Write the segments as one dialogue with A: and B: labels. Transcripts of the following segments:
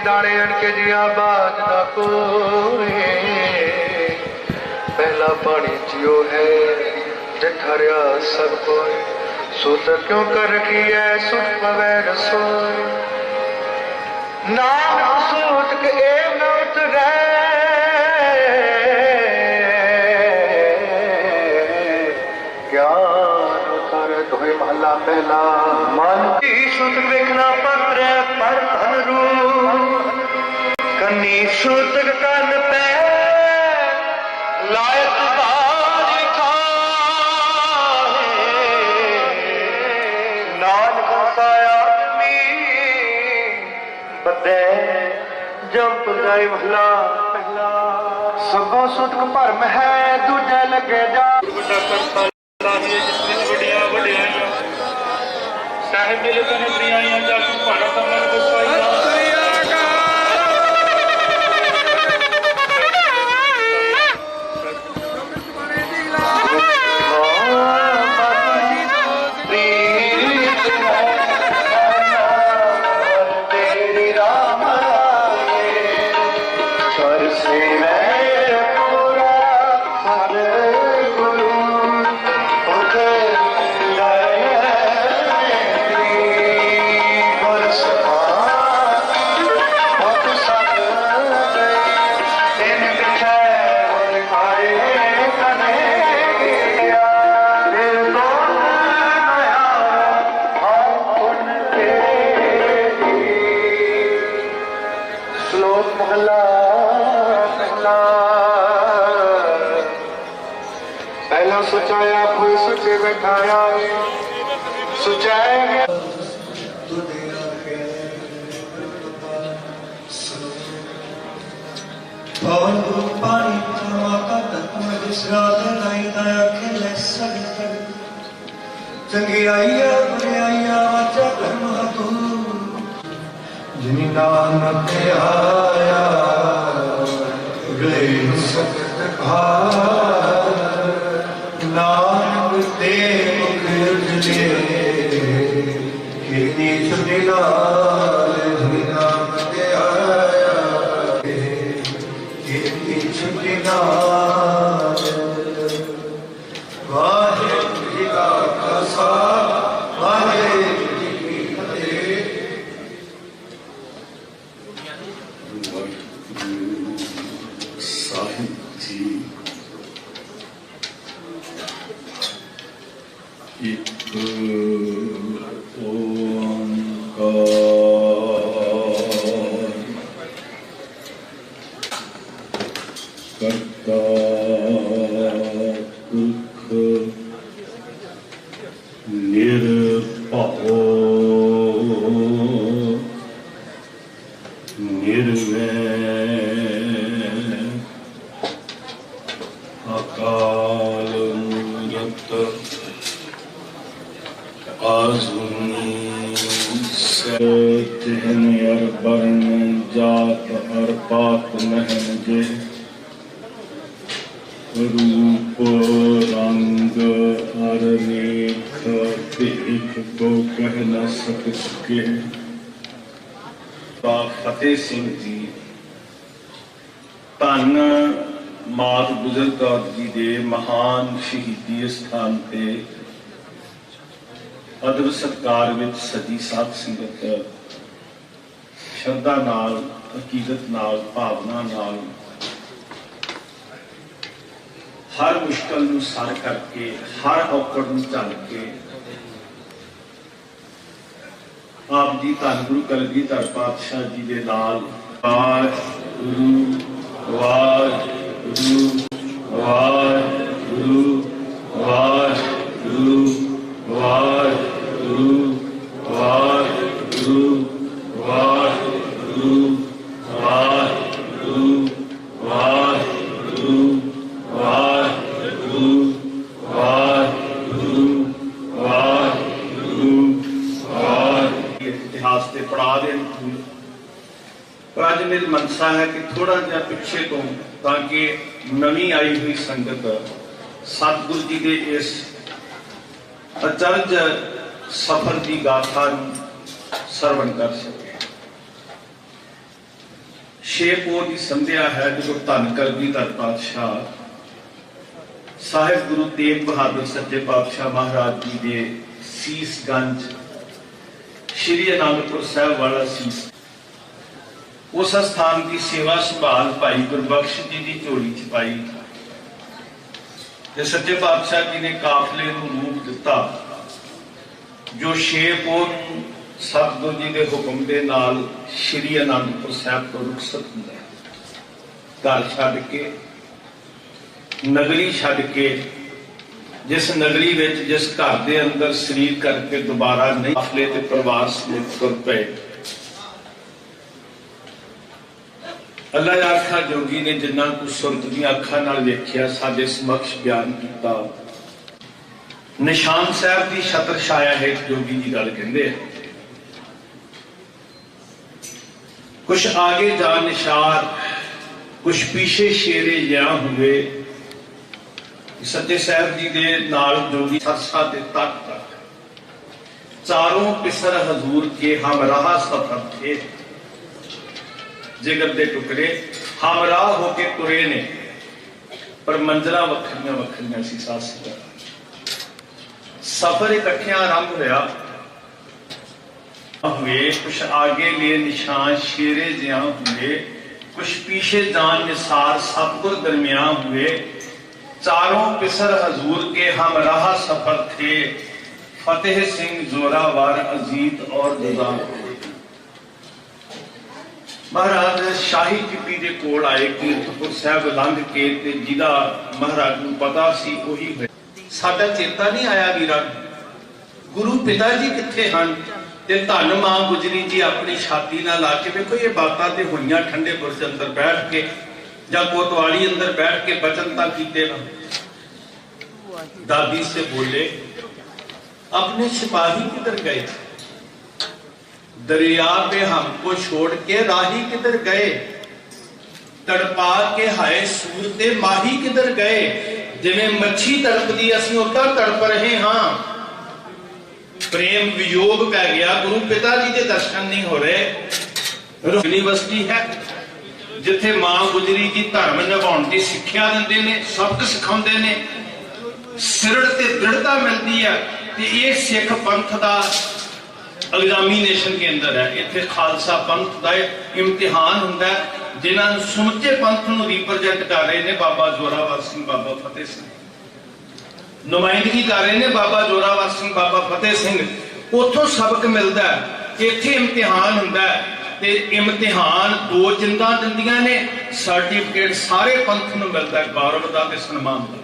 A: दाने अनके जिया बाज ना कोए पहला पानी जियो है जठरिया सब कोई सुत क्यों कर रखी है सुत पवे रसोई नाम सूत के एव न उतरे ज्ञान उतर धोए महला पहला मन की सुत देखना पत्र पर धनरू कन्नी सुत कन पे लायक बाज नानक साया बदे जंप गए भला पहला सबों सुत भरम है दूजे लगे जा साहिब मिले कने प्रियाइयां जाकू भाड़ा तमन गुस्साइयां पहला सुचाया फूल सुचे बैठाया सुचाया
B: पवन पानी माता तत्म दूसरा दलाई दया खेले सब चंगी आइया बुरे आइया वाचा कर्म तू जिनी नानक आया गए सकत भार नानक दे मुख उजले कितनी छुटी लाल नाम दे आया कितनी छुटी लाल वाहे का खासा वाहे की फतेह
C: साहिब जी एक ओंकार कर्ता पुरख निर्भयो निर्वैर अकाल मूरत आजुनी तिहन अर वर्ण जात अर पात महन जे रूप रंग अर नेत्र देख को कह न सके फतेह सिंह जी धन मात गुजर कौर जी के महान शहीदी स्थान पे अदब सत्कार विच सजी साध संगत श्रद्धा नाल अकीदत नाल भावना नाल हर मुश्किल नूं सर करके हर औकड़ नूं झल के आप जी धन गुरु कलगीधर पातशाह जी के नाल वाहिगुरु वाहिगुरु वाहिगुरु वाहिगुरु वाहिगुरु वाहिगुरु वाहिगुरु वाहिगुरु वाहिगुरु वाहिगुरु वाहिगुरु वाहिगुरु इतिहास के पड़ा दे पर अज मेरी मनसा है कि थोड़ा जिहा पिछे तो ताकि नवी आई हुई संगत सतगुरु जी के इस अचरज सफर की गाथा सरवण कर सके। 6 पोह की संध्या है जो धन कलगीधर पातशाह साहिब गुरु तेग बहादुर सच्चे पातशाह महाराज जी के सीसगंज श्री आनंदपुर साहब वाला सीस उस स्थान की सेवा संभाल भाई गुरबख्श जी की झोली च पाई। सच्चे पातशाह जी ने काफले को रूप दिता जो 6 पोह सतगुरु जी के हुक्म के नाल श्री आनंदपुर साहब को रुखसत हुंदा है। घर छड्ड के नगरी छड्ड के जिस नगरी विच जिस घर के अंदर शरीर करके दोबारा नहीं काफले ते परिवार समेत तुर पे। अल्लाह आखा जोगी ने जिन्ना कुछ सुरत दी अखां नाल वेखिया साडे समक्ष बयान किया। निशान साहब की छत्र छाया हेठ जोगी जी गल कहंदे हैं। कुछ आगे जा निशार कुछ पीछे शेरे या हुए। सच्चे साहब जी के नाल जोगी सरसा ते तक तक चारों पिसर हजूर के हम राह सफर थे। जिगर दे टुकड़े हमराह होके तुरे ने पर मंजिला वखरिया वखरिया सी। सफर इकट्ठिया आरंभ होया हुए। कुछ आगे लिए निशान शेरे जिया हुए कुछ पीछे जान निसार सतगुर दरमियान हुए। चारों पिसर हजूर के हम राह सफर थे। फतेह सिंह जोरावर अजीत और जुदा। महाराज शाही टिप्पी के कोल आए कीरतपुर साहब लंघ के ते जिदा महाराज को पता सी उही होया। साडा चेता नहीं आया वीरा गुरु पिता जी किथे हन ते धन मां गुजरी जी अपनी छाती नाल ला के देखो ये बातां ते होईयां ठंडे बुरज अंदर बैठ के जां कोतवाली अंदर बैठ के बचन तां कीते ना। दादी से बोले अपने सिपाही किधर गए? दरिया पे हमको छोड़ के राही किधर गए? तड़पा के हाय सूरते माही किधर गए? जिवें मच्छी तड़पदी असीं उदां तड़प रहे हां। प्रेम वियोग पै गया। गुरु पिता जी के दर्शन नहीं हो रहे। यूनिवर्सिटी है जिथे मां गुजरी जी धर्म निभाउण दी सिक्ख्या दिंदे ने सबक सिखाउंदे ने सिरड़ ते दृढ़ता मिलती है। ये सिख पंथ का एग्जामिनेशन केंद्र है। इत्थे खालसा पंथ का इम्तिहान हुंदा है जिन्हां सुमचे पंथ नूं रिप्रजेंट कर रहे ने बाबा जोरावर सिंह बाबा फतेह सिंह। नुमाइंदगी कर रहे ने बाबा जोरावर सिंह बाबा फतेह सिंह। उथों सबक मिलता है। इत्थे इम्तिहान हुंदा है ते इम्तिहान 2 जिंदा दिंदियां ने। सर्टिफिकेट सारे पंथ नूं मिलता है गौरव दा ते सन्मान दा।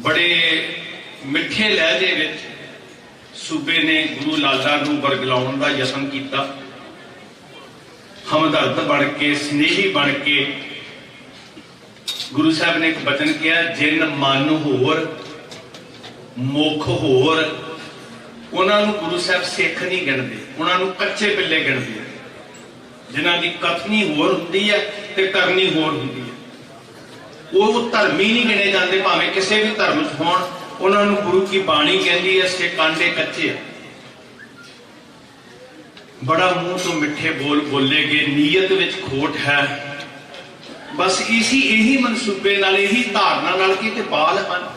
C: बड़े मिठे लहजे विच सूबे ने गुरु लाला नूं बरगलाउण दा यतन कीता। हमदर्द बन के स्नेही बन के गुरु साहब ने एक वचन किया जिन मन होर मुख होर उन्हां नूं गुरु साहब सिख नहीं गिणदे। उन्हां नूं कच्चे पिल्ले गिणदे। जिन्हां दी कथनी होर हुंदी है ते करनी होर हुंदी है वो धर्मी नहीं गिने जाते भावें किसी भी धर्म च होण। उन्होंने गुरु की बाणी कहती है इसके कांटे कच्चे। बड़ा मुंह तो मिठे बोल बोले गए नीयत विच खोट है। बस इसी यही मनसूबे नाल यही धारणा नाल कि बाल हन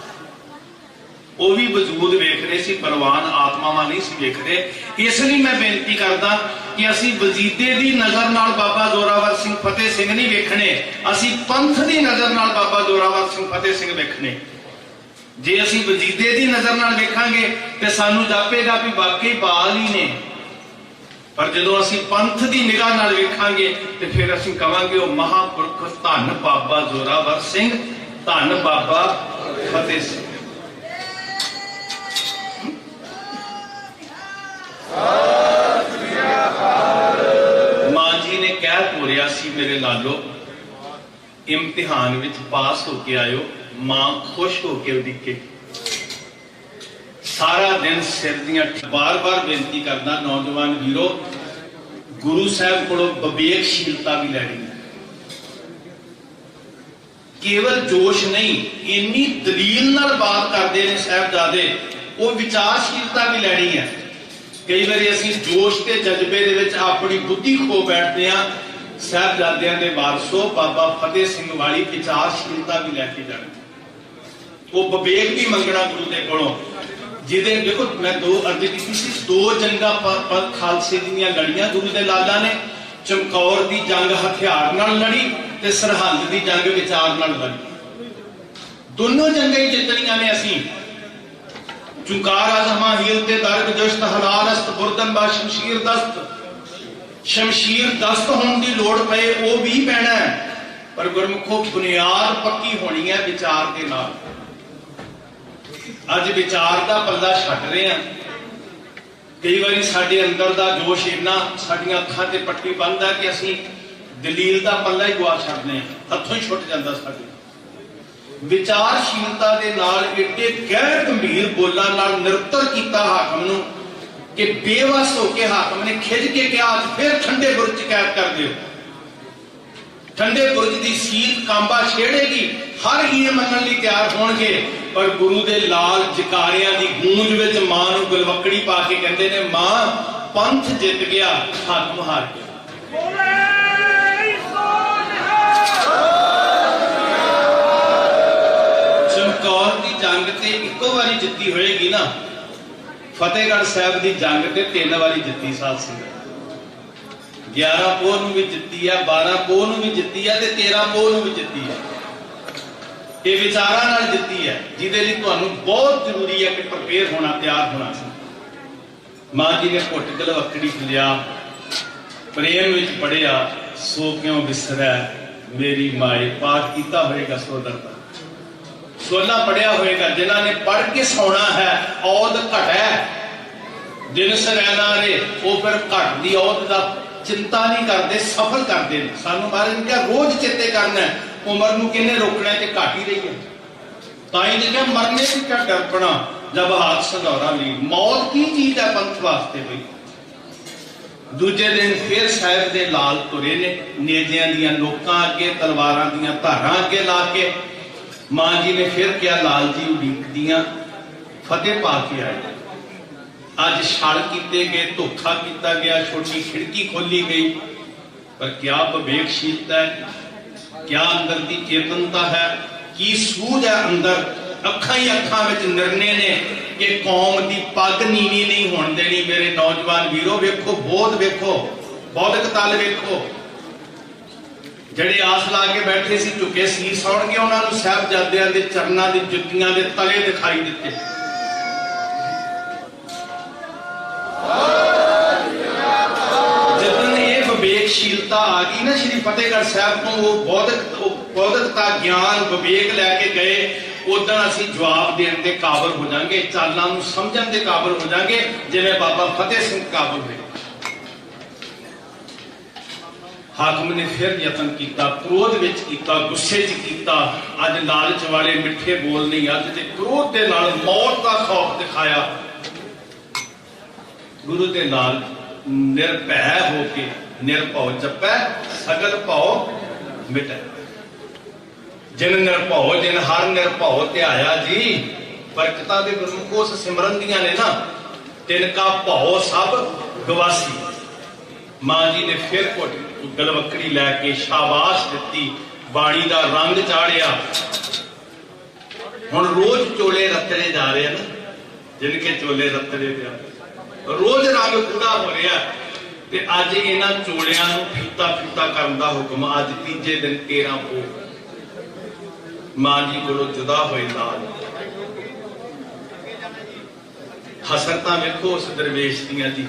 C: वो भी वजूद वेख रहे सी परवान आत्मावां नहीं सी वेख रहे। इसलिए मैं बेनती करदा कि असी वजीदे दी नजर नाल बाबा जोरावर सिंह फतेह सिंह नहीं वेखने। असी पंथ दी नजर नाल बाबा जोरावर सिंह फतेह सिंह वेखने। जे असी वजीदे दी नजर नाल वेखांगे ते सानू जापेगा भी वाकई बाल ही ने। पर जदों असी पंथ दी निगाह नाल वेखांगे ते फिर असी कहांगे ओ महापुरख धन बाबा जोरावर सिंह धन बाबा फतेह सिंह। मां जी ने कह तोरिया सी मेरे लालो इम्तिहान विच पास होके आयो। मां खुश होके उदिके सारा दिन सिर दियां बार बार बेनती करना नौजवान वीरो गुरु साहब को विवेकशीलता भी लैनी है। केवल जोश नहीं, इन्नी दलील नाल बात करते हैं साहबजादे, वो विचारशीलता भी लैनी है। कई बार असीं जोश के जज्बे दे विच अपनी बुद्धि खो बैठते हैं। साहबजादियां दे वारसो बाबा फतेह सिंह वाली विचारशीलता भी लैके जानी, वो विवेक भी मंगना गुरु के कोलों। जिदे देखो मैं दो अर्ज की सी, दो जंगा खालसे दियां लड़ियां गुरु के लाला ने। चमकौर की जंग हथियार नाल लड़ी ते सरहंद की जंग विचार नाल लड़ी। दोनों जंगें ही जितनियां ने असीं। चुकार आजमा हील ते दर्ग जश्त हलाल अस्त बुरदन बा शमशीर दस्त। शमशीर दस्त होने की लोड़ पे वो भी पैना है, पर गुरमुखो बुनियाद पक्की होनी है विचार के नाल। अज विचार का पल्ला छड्ड रहे हैं। कई बार साडे अंदर का जोश इन्ना साडियां अखां ते पट्टी बंद है कि असीं दलील का पल्ला ही गवा छड्डने, हथों ही छुट जाता साडे। विचारशीलता दे नाल एडे गैर गंभीर बोलां नाल निरंतर कीता हाकम नूं कि बेवस होके हाकम ने खिज के कहा अज फिर ठंडे बुरज कैद कर दिओ। ठंडे बुरज की सीत कांबा छेड़ेगी, हर हीर मनन लई तैयार होणगे, पर गुरु दे लाल जकारियां दी गूंज विच मां नूं गलवकड़ी पा के कहंदे ने मां पंथ जित गया हाकम हार गया। चमकौर की जंग ते इको बारी जित्ती होएगी ना, फतेहगढ़ साहब की जंग ते 3 बारी जित्ती साध संगत। 11 पोह नूं भी जित्ती है, 12 पोह नूं भी जित्ती है ते 13 पोह नूं भी जित्ती है। ये विचारां नाल जित्ती है, जिहदे लई तुहानूं बहुत जरूरी है कि प्रिपेयर होना, तैयार होना। मां जी ने घुट गलवकड़ी लिया, प्रेम विच पढ़िया सो क्यों बिसरै मेरी माए। पाठ कीता होएगा सोदर का, सोला पढ़िया होएगा। जिन्हां ने पढ़ के सोना है औद घट है, दिन सरैना रे वो फिर घट दी औद दा चिंता नहीं करते, सफल करते हैं। सानू महाराज ने कहा रोज चेते करना है, उम्र नूं किन्ने रोकना है, घट ही रही है। ताई ने कहा मरने से क्या डरपना जब हाथ संधौरा ली। मौत की चीज है पंथ वास्ते भाई। दूजे दिन फिर साहिब दे लाल तुरे ने, नेजियां दियां नोकां अगे, तलवारां दियां धारां अगे ला के। मां जी ने फिर क्या लाल जी उड़ीकदियां फतेह पा के आए। अज छल कीते गए, धोखा किया गया, छोटी खिड़की खोली गई, पर क्या विवेकशीलता है, क्या अंदर की चेतनता है, की सूझ है अंदर। अखां ही अखां विच निर्णय ने कि कौम की पग नीवी नहीं होण देनी। मेरे नौजवान वीरो वेखो, बोध वेखो, बौद्धिक तल वेखो। ਜਿਹੜੇ आस ला के बैठे सी झुके सीस आउणगे, उन्हां नूं साहिबजादियां दे चरनां दी जुत्तियां दे तले दिखाई दिते। जिदन ये विवेकशीलता आ गई ना श्री फतेहगढ़ साहब तो, वो बौद्धिकता ज्ञान विवेक लैके गए, उदन असीं जवाब देने के काबिल हो जाएंगे, चालां नूं समझण दे काबिल हो जाएंगे, जिवें बाबा फतेह सिंह काबिल हुए। हाकम ने फिर यतन किया, क्रोध विच किया, गुस्से च किया। अज लालच वाले मिठे बोल नहीं, अज ते क्रोध के नाल मौत का खौफ दिखाया। गुरु के नाल निर्भय होके निर्भौ जपै सगल भौ मिटै। जिन निर्भौ जिन हर निर्भौ ध्याया जी। बरकतां दे गुरमुखो उस सिमरन दियां ने ना, तिनका भौ सब गवासी। मां जी ने फिर घुट गलवकड़ी लैके शाबाश दी, बाणी का रंग चाढ़िया। हुण रोज चोले रतने जा रहे हैं ना, जिनके चोले रतने पे रोज रंग पूरा हो रहा। ते अज इन्हां चोलियां नूं फीता फीता करन दा हुक्म। अज तीजे दिन 13 पोह मां जी कोलों जुदा होए लाल। हसरतां वेखो उस दरवेश दियां जी,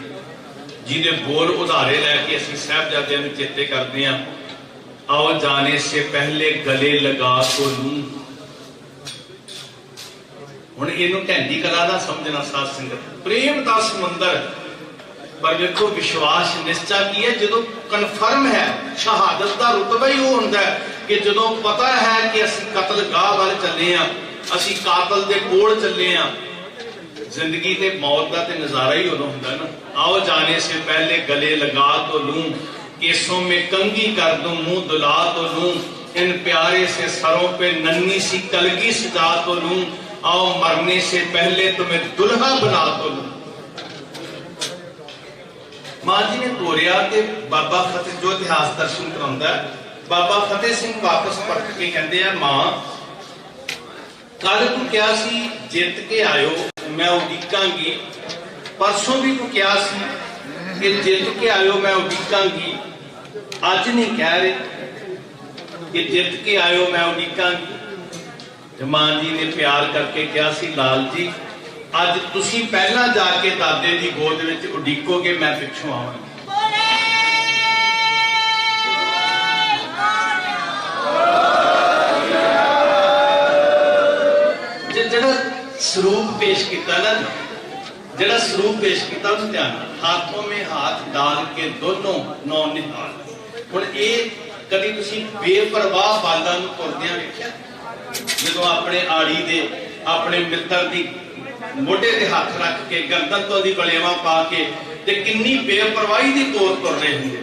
C: जिहदे बोल उधारे लैके असीं साहिबजादियां नूं चेते करदे हां। आओ जाने से पहले गले लगा तो लूं। हुण इहनूं ढैंडी कला दा समझना साध संगत, प्रेम दा समुंदर। पर वेखो विश्वास निश्चा की है, जदों कन्फर्म है, शहादत दा रुतबा ही वो हुंदा है कि जदों पता है कि असीं कतलगाह वल चले हां, असीं कातल दे कोल चले हां, जिंदगी ते मौत का ते नजारा ही उदों हुंदा ना। आओ जाने से पहले गले लगा तो लूं, केसों में कंघी कर दूं, मुंह दुला तो लूं, इन प्यारे से सरों पे नन्ही सी कलगी सजा तो लूं, आओ मरने से पहले तुम्हें दुल्हा बना तो लूं। मां जी ने तोरिया ते बाबा फतेह जो इतिहास दर्शन कराउंदा, बाबा फतेह सिंह वापस परत के कहंदे आ, मां कल तू क्या सी जित के आयो, मैं उड़ीकांगी, परसों भी तू क्या सी कि जित के आयो मैं उड़ीकांगी, अज नहीं कह रहे कि जित के आयो मैं उड़ीकांगी। मां जी ने प्यार करके कहा सी, लाल जी अज तुसी पहला जाके दादे की गोद विच उड़ीकोगे, मैं पिछों आवांगी। जिहड़ा स्वरूप पेश किया ना, जिहड़ा स्वरूप पेश किया उस ध्यान, हाथों में हाथ डाल के दोनों नौ निहाल। हुण ये कभी तुसीं बेपरवाह बालां नूं तुरदियां वेखिआ, जदों अपने आड़ी दे अपने मित्र दी मोढे ते हाथ रख के गर्दन तो दी बलेवा पा के ते किन्नी बेपरवाही दी तौर तुर रहे होंगे।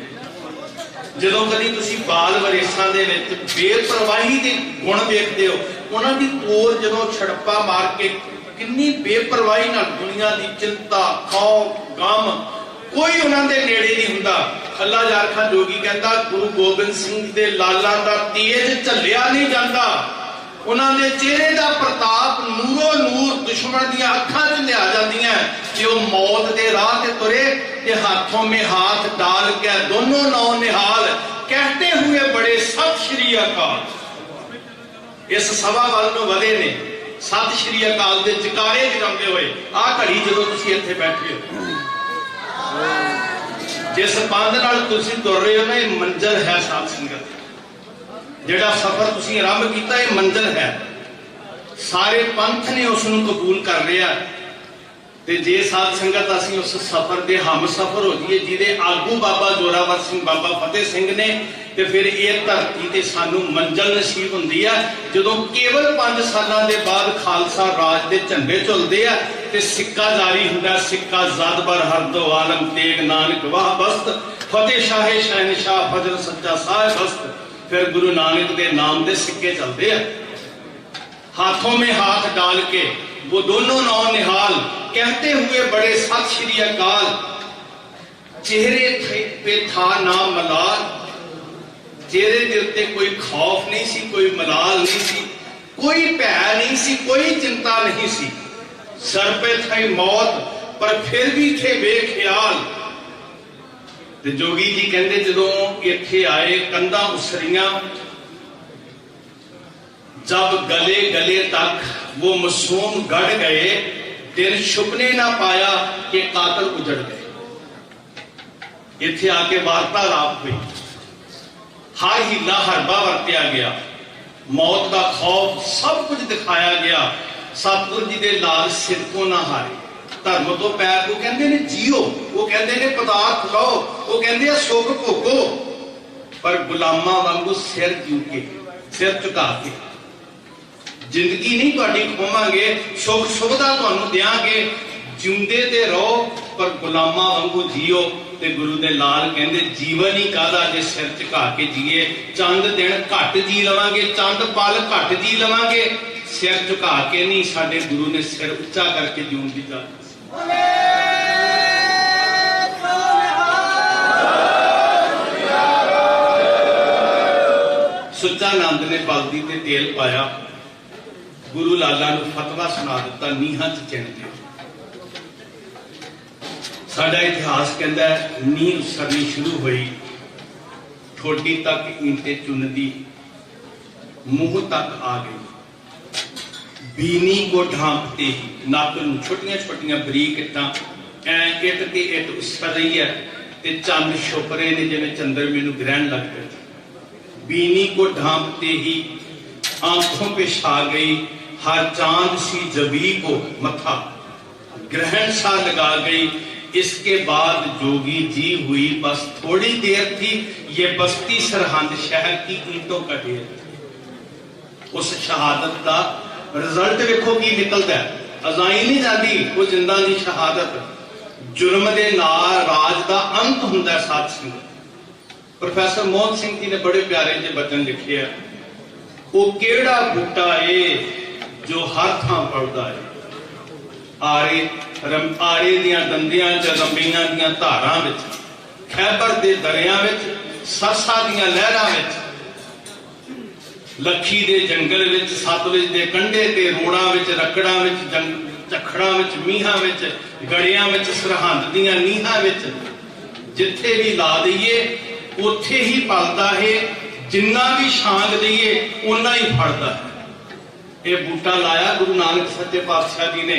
C: जदों कदी तुसीं बाल वरेसां दे विच बेपरवाही दे गुण वेखदे हो, उन्हां दी तौर जदों छड़प्पा मार के किन्नी बेपरवाही नाल दुनिया दी चिंता खौफ गम कोई उन्हां दे नेड़े नहीं हुंदा। अल्लाह यार खां जोगी कहंदा, गुरु गोबिंद सिंह दे लालां दा तेज झल्लिया नहीं जांदा, उन्हां दे चेहरे दा प्रताप नूरो नूर दुश्मन दी अखां च लिया जांदियां कि वो मौत दे राह ते तुरे ते हाथों में हाथ डाल के दोनों नौ निहाल कहते हुए बड़े सत श्री अकाल। इस सभा वाल नूं वधे ने सत श्री अकाल दे जकारे जगाउंदे होए आ घड़ी जदों तुसीं इत्थे बैठे हो, जिस पंध नाल तुसीं तुर रहे हो ना, ये मंजिल है साध संगत। जिहड़ा सफर तुसीं आरंभ कीता ये मंजिल है, सारे पंथ ने उस नूं कबूल कर लिया। ते जे साध संगत असीं उस सफर दे हम सफर हो जाइए जिहदे आगू बाबा जोरावर सिंह बाबा फतेह सिंह ने, ते फिर ये धरती ते सानू मंजिल नसीब हुंदी है। जदों केवल 5 सालां दे बाद खालसा राज दे झंडे झुलदे आ ते सिक्का जारी हुंदा, सिक्का ज़द बर हर दो आलम तेग नानक वाह बस्त, फतेह शाहे शहनशाह फजल सच्चा साहिब हस्त। फिर गुरु नानक के नाम दे सिक्के चलते हैं। हाथों में हाथ डाल के वो दोनों नौ निहाल कहते हुए बड़े सत श्री अकाल। चेहरे पे था ना मलाल, चेहरे के उत्ते कोई खौफ नहीं सी, कोई मलाल नहीं सी, कोई भय नहीं सी, कोई चिंता नहीं सी। सर पे थी मौत पर फिर भी थे बेख्याल। ते जोगी जी कहते जदों इत्थे आए कंधा उसरियां, जब गले गले तक वो मासूम गढ़ गए, दिन छुपने ना पाया कि कातल उजड़ गए। इत्थे आके वार्तालाप हुई, हर हीला हरबा वरत्या गया, मौत का खौफ सब कुछ दिखाया गया। सतगुरु जी दे लाल सिर को ना हारे, धर्म तो पैर को कहते ने जियो, वो कहते ने पदार्थ लो, वो कहते सुख भोगो, पर गुलामा वांगू सिर झुके, सिर झुका के जिंदगी नहीं तुहाडी खोवांगे, सुख सुविधा तुहानू देंगे, जिंदे ते रहो पर गुलामा वांगू जियो। ते गुरु दे लाल कहते जीवन ही कादा जे सिर झुका के जीए। चंद दिन घट जी लवांगे, चंद पल घट जी लवांगे, सिर झुका के नहीं। साडे गुरु ने सिर उच्चा करके जीवन दी गल। सुच्चा नंद ने बलदी ते तेल पाया, गुरु लाला नूं फतवा सुना दिता, नीहां च चिण के। साडा इतिहास कहता है नींह उसरनी शुरू हुई, ठोडी तक ईंटे चुनदी, मुंह तक आ गई। बीनी को ढांपते ही नक नूं छोटियां छोटियां बरीक इट्टां ऐ इट ते इट उसर रही है ते चंद छुप रहे ने जिवें चंद्रमे नूं ग्रहण लग गए। बीनी को ढांपते ही आंखों पे छा गई, हर चांद सी जबी को मथा, ग्रहण सा लगा गई। इसके बाद जोगी जी हुई बस थोड़ी देर थी, ये बस्ती सरहंद शहर की ईंटों का ढेर। उस शहादत का रिजल्ट देखो की निकलता है। अजाई नहीं जाती, वो जिंदा की शहादत। जुर्म के नाल राज का अंत हुंदा साध संगत। प्रोफैसर मोहन सिंह जी ने बड़े प्यारे जे वचन लिखे है, वो केड़ा बूटा है जो हर थां पड़दा है। आरे दियां दंदियां च रंबियां दियां धारां विच, खैबर दे दरियां विच, सरसा दियां लहरां विच, लखी दे जंगल विच, सतलुज दे कंढे ते रोड़ां विच, रकड़ां विच, झखड़ां विच, मीहां विच, गड़ियां विच, सरहंद दियां नीहां विच, जिथे भी ला दईए उत्थे ही पलदा है। जिन्ना भी छांग दईए उन्ना ही फड़दा है। यह बूटा लाया गुरु नानक सच्चे पातशाह जी ने।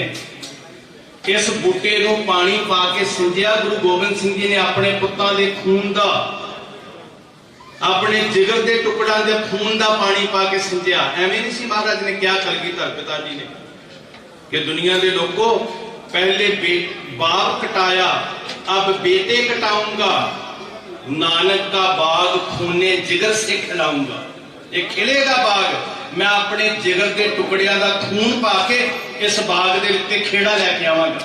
C: इस बूटे नूं पानी पा के सिंजिया गुरु गोबिंद सिंह जी ने अपने पुत्तां दे खून दा, अपने जिगर के टुकड़ों के खून का पानी पा के सिंजिया। एवं नहीं सी महाराज ने क्या कलगीधर पिता जी ने कि दुनिया के लोगों, पहले बाप कटाया अब बेटे कटाऊंगा, नानक का बाग खूने जिगर से खिलाऊंगा। ये खिलेगा बाग, मैं अपने जिगर के टुकड़िया का खून पा के इस बाग के उत्ते खेड़ा लैके आवांगा।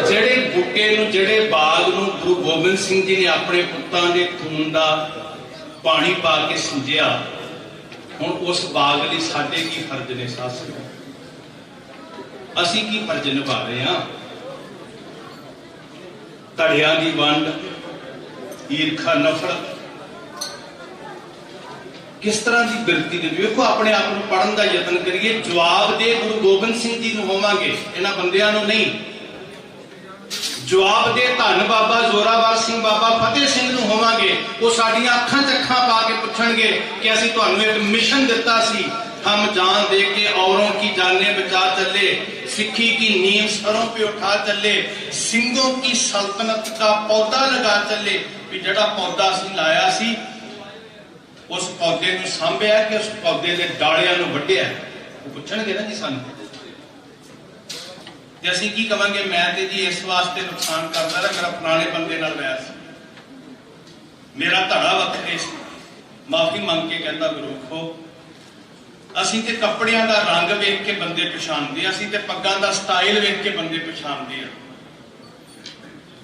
C: जेड़े बूटे नूं, जेड़े बाग नूं गुरु गोबिंद सिंह जी ने अपने पुत्तां दे खून का पानी पा के सिंजिया, हुण उस बाग लई साडे की फर्ज ने साध संगत? असी की फर्ज निभा रहे हैं? धड़ियां की वंड, ईरखा, नफरत किस तरह की बिरती दे। देखो अपने आप को पढ़न का यत्न करिए। जवाब दे गुरु गोबिंद सिंह जी नूं होवांगे, इन्हां बंदियां नूं नहीं। जवाब दे धन बाबा जोरावर सिंह, बाबा फतेह सिंह नूं होवांगे। वो साडियां अखां च अखां पा के पुछणगे कि असीं तुहानूं एक मिशन दिता सी, हम जान दे के औरों की जाने बचा चले, सिक्खी की नींव सरों पे उठा चले, सिंगों की सल्तनत का पौधा लगा चले। भी जड़ा पौधा असीं लाया सी, उस पौधे नूं सांभिया कि उस पौधे के डालियां नूं वड्ढिया? वो पुछणगे ना जी सानूं। ते असीं की कहांगे, मैं ते जी इस वास्ते नुकसान करदा रहा, मेरा फलाने बंदे नाल वैर सी, मेरा धड़ा वखरे सी। माफी मंग के कहंदा गुरु खो, असीं ते कपड़ियां दा रंग वेख के बंदे पछाणदे, असीं ते पग्गां दा स्टाइल वेख के बंदे पछाणदे आ,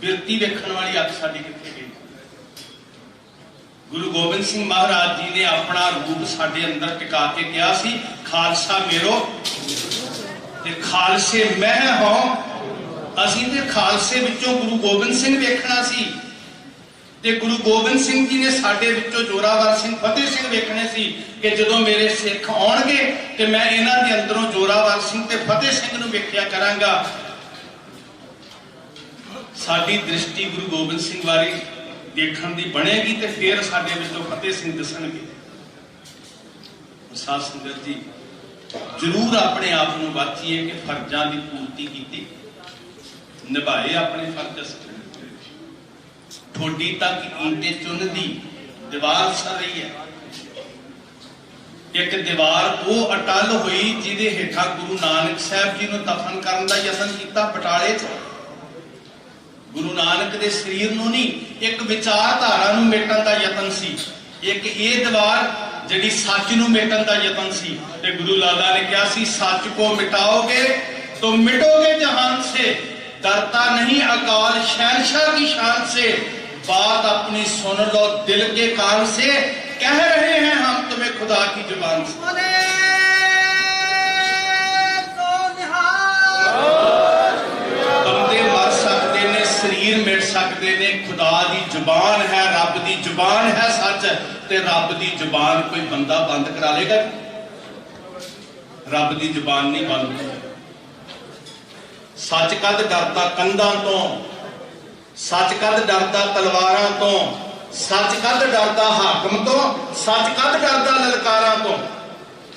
C: बिरती वेखण वाली अख साडी कित्थे गई? गुरु गोबिंद सिंह महाराज जी ने अपना रूप साडे अंदर टिका के कहा सी, खालसा मेरो ते खालसे मैं हों। असीं ते खालसे विचों गुरु गोबिंद सिंह वेखना सी, ते गुरु गोबिंद सिंह जी ने साडे विचों जोरावर सिंह, फतेह सिंह वेखने सी कि जदों मेरे सिख आउणगे ते मैं इन्हां दे अंदरों जोरावर सिंह ते फतेह सिंह नूं वेखिया करांगा। साडी दृष्टि गुरु गोबिंद सिंह वाली देखण दी बनेगी ते फिर साडे विचों फतेह सिंह दिसणगे। साध संगत जी, जरूर अपने आप नूं वाचिए कि फर्जां दी पूर्ति कीती, निभाए अपने फर्ज। ठोडी तक ईंटे चुनदी दीवार सर रही है। एक दीवार वो अटल हुई जिहदे हेठा गुरु नानक साहब जी नूं दफन करन दा यतन कीता बटाले च। गुरु नानक दे शरीर नूं नहीं, एक विचारधारा नूं मेटण दा यतन सी। एक ये दीवार जिहड़ी सच नूं मेटण दा यतन सी। ते गुरु लाला ने कहा सी, सच को मिटाओगे तो मिटोगे जहान से, डरता नहीं अकाल शहनशाह की शान से, बात अपनी सुन लो दिल के कान से, कह रहे हैं हम तुम्हें खुदा की जुबान से। बंदे मर सकते ने, शरीर मिट सकते ने, खुदा दी जुबान है, रब दी जुबान है सच। ते रब दी जुबान कोई बंदा बंद करा लेगा? रब दी जुबान नहीं बंद होगी। सच कद डरदा कंधां तो, सच कद डरदा तलवारां तो, सच कद डरदा हाकम तो, सच कद डरदा ललकारां तो।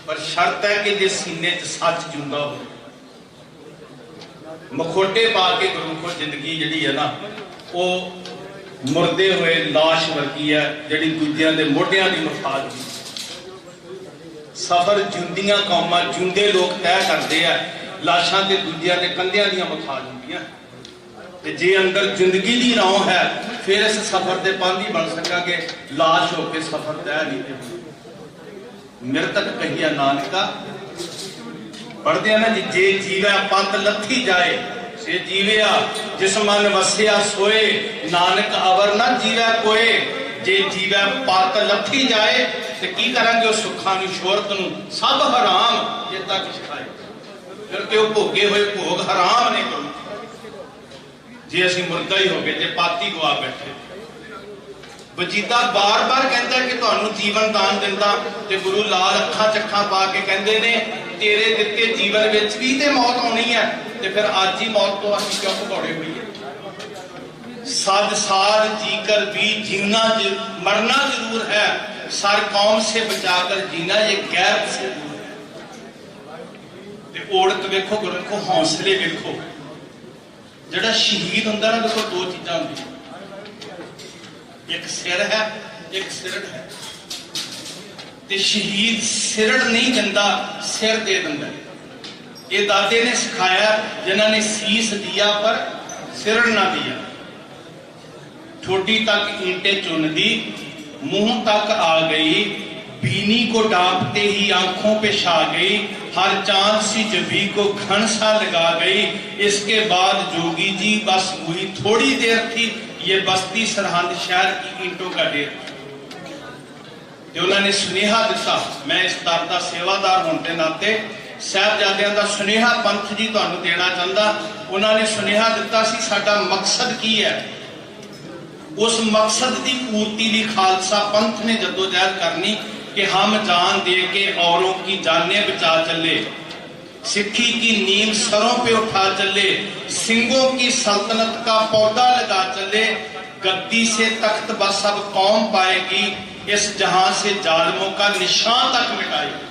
C: पर शर्त है कि जे सीने च सच जिंदा हो। मखोटे पा के गुरु को जिंदगी जिहड़ी है ना, वो मुर्दे हुए लाश वर्गी है, जिहड़ी दूजियां दे मोढियां दी मुहताज। सफर जिंदियां कौमां, जिंदे लोग तय करते हैं, लाशां ते दूजियां दे कंधियां दियां मुहताज होंदियां। ते जे अंदर जिंदगी दी रौं है, फिर इस सफर दे पांधी बन सकांगे। लाश होके सफर तय नहीं। मृतक कहिया नानका पढ़ते हैं ना जी, जे जीवै पंथ लथी जाए से जीविया, जिस मन वसिया सोए, नानक अवर ना जीवै कोए। जे जीवै पत लथी जाए तो की करांगे उस सुखा नूं शोहरत नूं, सब हराम जे तक खाए, फिर ते भोगे हुए भोग हराम ने करो। जे असीं मुर्दा ही हो गए, जे पाती गवा बैठे। वजीदा बार बार कहता कि तुहानू जीवन दान दिंदा, ते गुरु लाल अखां चक्खां पा के कहंदे ने तेरे दिते जीवन विच भी ते मौत आउणी है, ते फिर अज ही मौत तो असीं क्यों भगौड़े होईए। सद सार जीकर भी जीना मरना जरूर है, सर कौम से बचाकर जीना ये गैर से दूर है। औरत वेखो, गुरखो हौसले वेखो। जिहड़ा शहीद हुंदा ना, देखो दो चीज़ां हुंदियां, एक सिर है एक सिरड़ है। ते शहीद सिरड़ नहीं दिंदा, सिर दे दिंदा। ये दादे ने सिखाया, जिन्होंने सीस दिया पर सिरड़ ना दिया। ठोडी तक ईंटे चुन दी, मुंह तक आ गई, बीनी को डांपते ही आंखों पे छा गई, हर चांद सी जबी को घन सा लगा गई। इसके बाद जोगी जी बस हुई थोड़ी देर थी, ये बस्ती सरहंद शहर की ईंटों का ढेर। जो उन्होंने सुनेहा दिता, मैं इस दर का सेवादार होने के नाते साहिबजादियां का सुनेहा पंथ जी तुहानू देना चाहता। उन्होंने सुनेहा दिता सी, साडा मकसद की है। उस मकसद की पूर्ति लिए खालसा पंथ ने जद्दोजहद करनी कि हम जान दे के औरों की जानें बचा चले, सिक्खी की नींव सरों पे उठा चले, सिंगों की सल्तनत का पौधा लगा चले, गद्दी से तख्त बस अब कौम पाएगी, इस जहां से जालिमों का निशान तक मिटाएगी।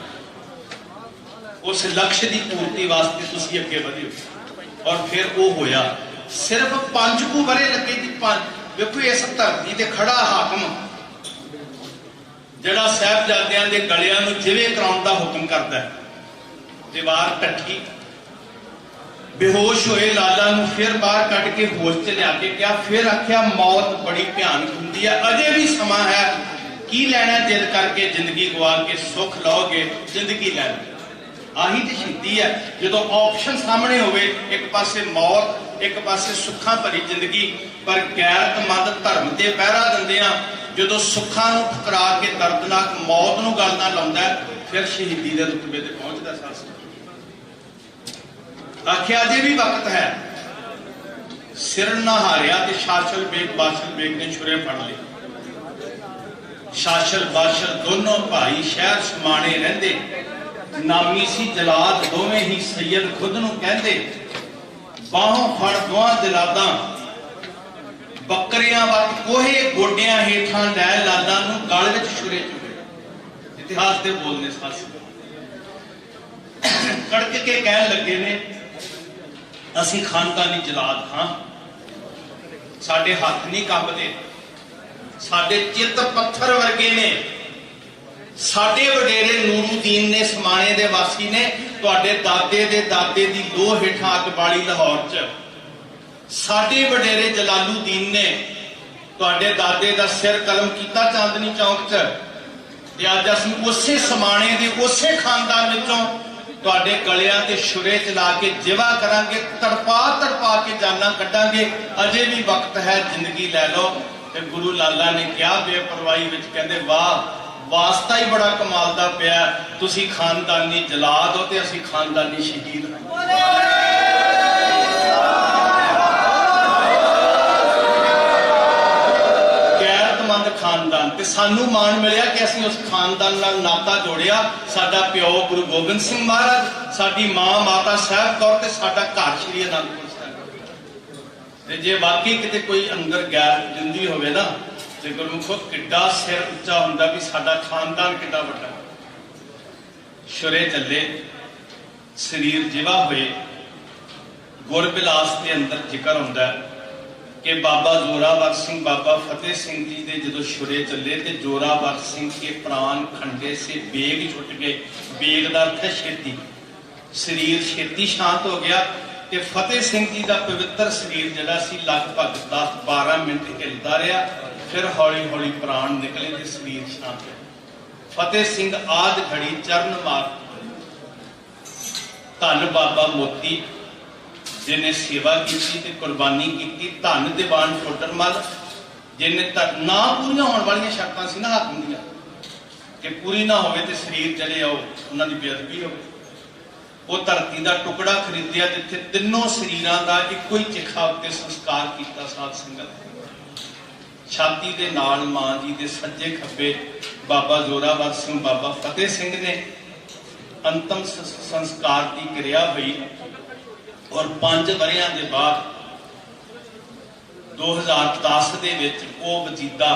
C: उस लक्ष्य की पूर्ति वास्ते तुसी अगे बढ़े और फिर वो होया। सिर्फ 5 को बरे लगे जी। देखो इस धरती ते खड़ा हाकम जिहड़ा साहिबजादियां दे गलियां नूं जिवें कराउण दा हुक्म करदा है, दीवार टट्ठी, बेहोश होए लाला नूं फिर बाहर कट के होश च लिया के क्या, फिर आख्या मौत बड़ी भयानक हुंदी है, अजे भी समा है, की लैना जिद करके जिंदगी गवा के सुख लओगे, जिंदगी लैना। आही ते शहीदी है, जदों ऑप्शन सामने होवे, एक पासे मौत, एक पासे सुखा भरी जिंदगी, पर गैरतमंद धर्म ते पहरा दिंदियां जदों सुखा नूं ठुकरा के दर्दनाक मौत नूं गल नाल लाउंदा, फिर शहीदी दे रुतबे ते पहुंचदा सास। आखिया अजे भी वक्त है, सिर ना हारिया ते शाशल बेग बाशल बेग ने छुरे फड़ लए। शाशल बाशल दोनों भाई शहर समाणे रहिंदे, नामी सी जलाद दोवें ही सैयद खुद नूं कहंदे, बाहों फड़ दोहां जलादां बकरियां वत कोहे गोडियां हेठां लै लादां नूं गल विच छुरे चुके। इतिहास दे बोलने सास कड़क के कहन लगे ने, असीं खानदानी जलाद हां, साडे हत्थ नहीं कंबदे, साडे चित्त पत्थर वर्गे ने, साडे वडेरे नूरुद्दीन ने समाणे दे वासी ने तुहाडे दादे दे दादे दी लोह हेठां अग बाली लाहौर च, साडे वडेरे जलालुद्दीन ने तुहाडे दादे दा सिर कलम कीता चांदनी चौक च, ते अज असीं उसे समाणे दे उसे खानदान विचों तुहाडे गलियां ते छुरे चला के जिवा करांगे, तड़पा तड़पा के जाना कड्डांगे। अजे भी वक्त है, जिंदगी लै लो। ते गुरु लाला ने क्या बेपरवाही विच कहंदे, वाह वास्ता ही बड़ा कमाल दा पिया, तुसी खानदानी जलाद हो ते असीं खानदानी शहीद हां। गैरतमंद खानदान, ते सानू मान मिलिया कि असीं उस खानदान नाल नाता जोड़िया। साडा प्यो गुरु गोबिंद सिंह महाराज, साडी मां माता साहब कौर ते साडा घर श्री आनंदपुर साहिब। ते जे वाकई किते कोई अंदर गैर जिंदी होवे ना, ते गुरमुखो किड्डा सिर उच्चा हुंदा भी साडा खानदान किड्डा वड्डा। छुरे चले, शरीर जिवा हुए, गुरबिलास के अंदर जिक्र हुंदा कि बाबा जोरावर सिंह बाबा फतेह सिंह जी दे जदों छुरे चले ते जोरावर सिंह के प्राण खंडे से बेग छुट गए। बेग दा अर्थ है छेती, शरीर छेती शांत हो गया। ते फतेह सिंह जी का पवित्र शरीर जिहड़ा सी लगभग 10-12 मिनट हिलदा रहा, फिर हौली हौली प्राण निकले ते शरीर शांत। फतेह सिंह आद घड़ी चरण मार। धन बाबा मोती जिन्हें सेवा की ते कुर्बानी की। धन दीवान टोडरमल जिन्हें ना पूरी होने वाली शर्तां सी ना हाकम दियां कि पूरी ना होवे ते शरीर जड़े आओ उन्हां दी बेअदबी होवे। वो धरती का टुकड़ा खरीदिया जिथे तीनों शरीरां दा इक्को ही चिखा उत्ते संस्कार किया। साध संगत छाती दे नाल मां जी दे सज्जे खब्बे बाबा जोरावर सिंह बाबा फतेह सिंह ने अंतिम संस्कार की क्रिया हुई। और 5 वरियां के बाद 2010 दे विच वो वजीदा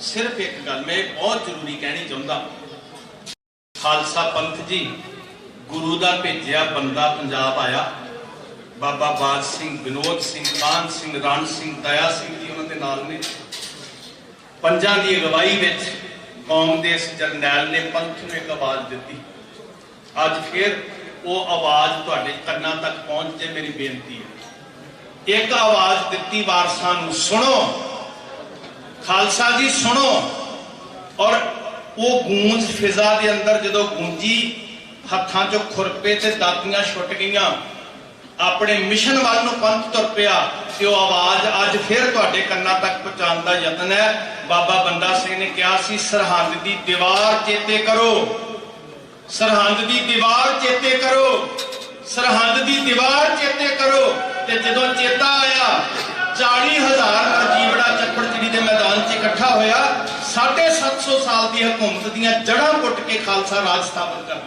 C: सिर्फ एक गल मैं बहुत जरूरी कहनी चाहता, खालसा पंथ जी गुरु का भेजिया बंदा पंजाब आया। बाबा बाज सिंह, विनोद सिंह, कान सिंह, रण सिंह, दया सिंह जी उन्होंने नाल ने पंजां की अगवाई में कौम के इस जरनैल ने पंथ में एक आवाज दी। अज फिर वो आवाज तुहाडे कन्नां तक पहुंच जाए, मेरी बेनती है। एक आवाज दी वारसां नूं सुनो, खालसा जी सुनो। और वो गूंज फिजा के अंदर जदों गूंजी, हत्थां चों खुरपे ते दातियां छुट गईयां, अपने मिशन वाल नूं पंथ तुर पिया। ते वो आवाज अज फिर तुहाडे कन्नां तक पहुंचाउण दा यतन है। बाबा बंदा सिंह ने कहा सी सरहंद दी दीवार चेते करो, सरहंद दी दीवार चेते करो, सरहंद दी दीवार चेते करो। ते जदों चेता आया 40,000 अजीबड़ा चप्पड़चिड़ी के मैदान च इकट्ठा होया। 750 साल की हुकूमत दीयां जड़ां पुट के खालसा राज स्थापित कर।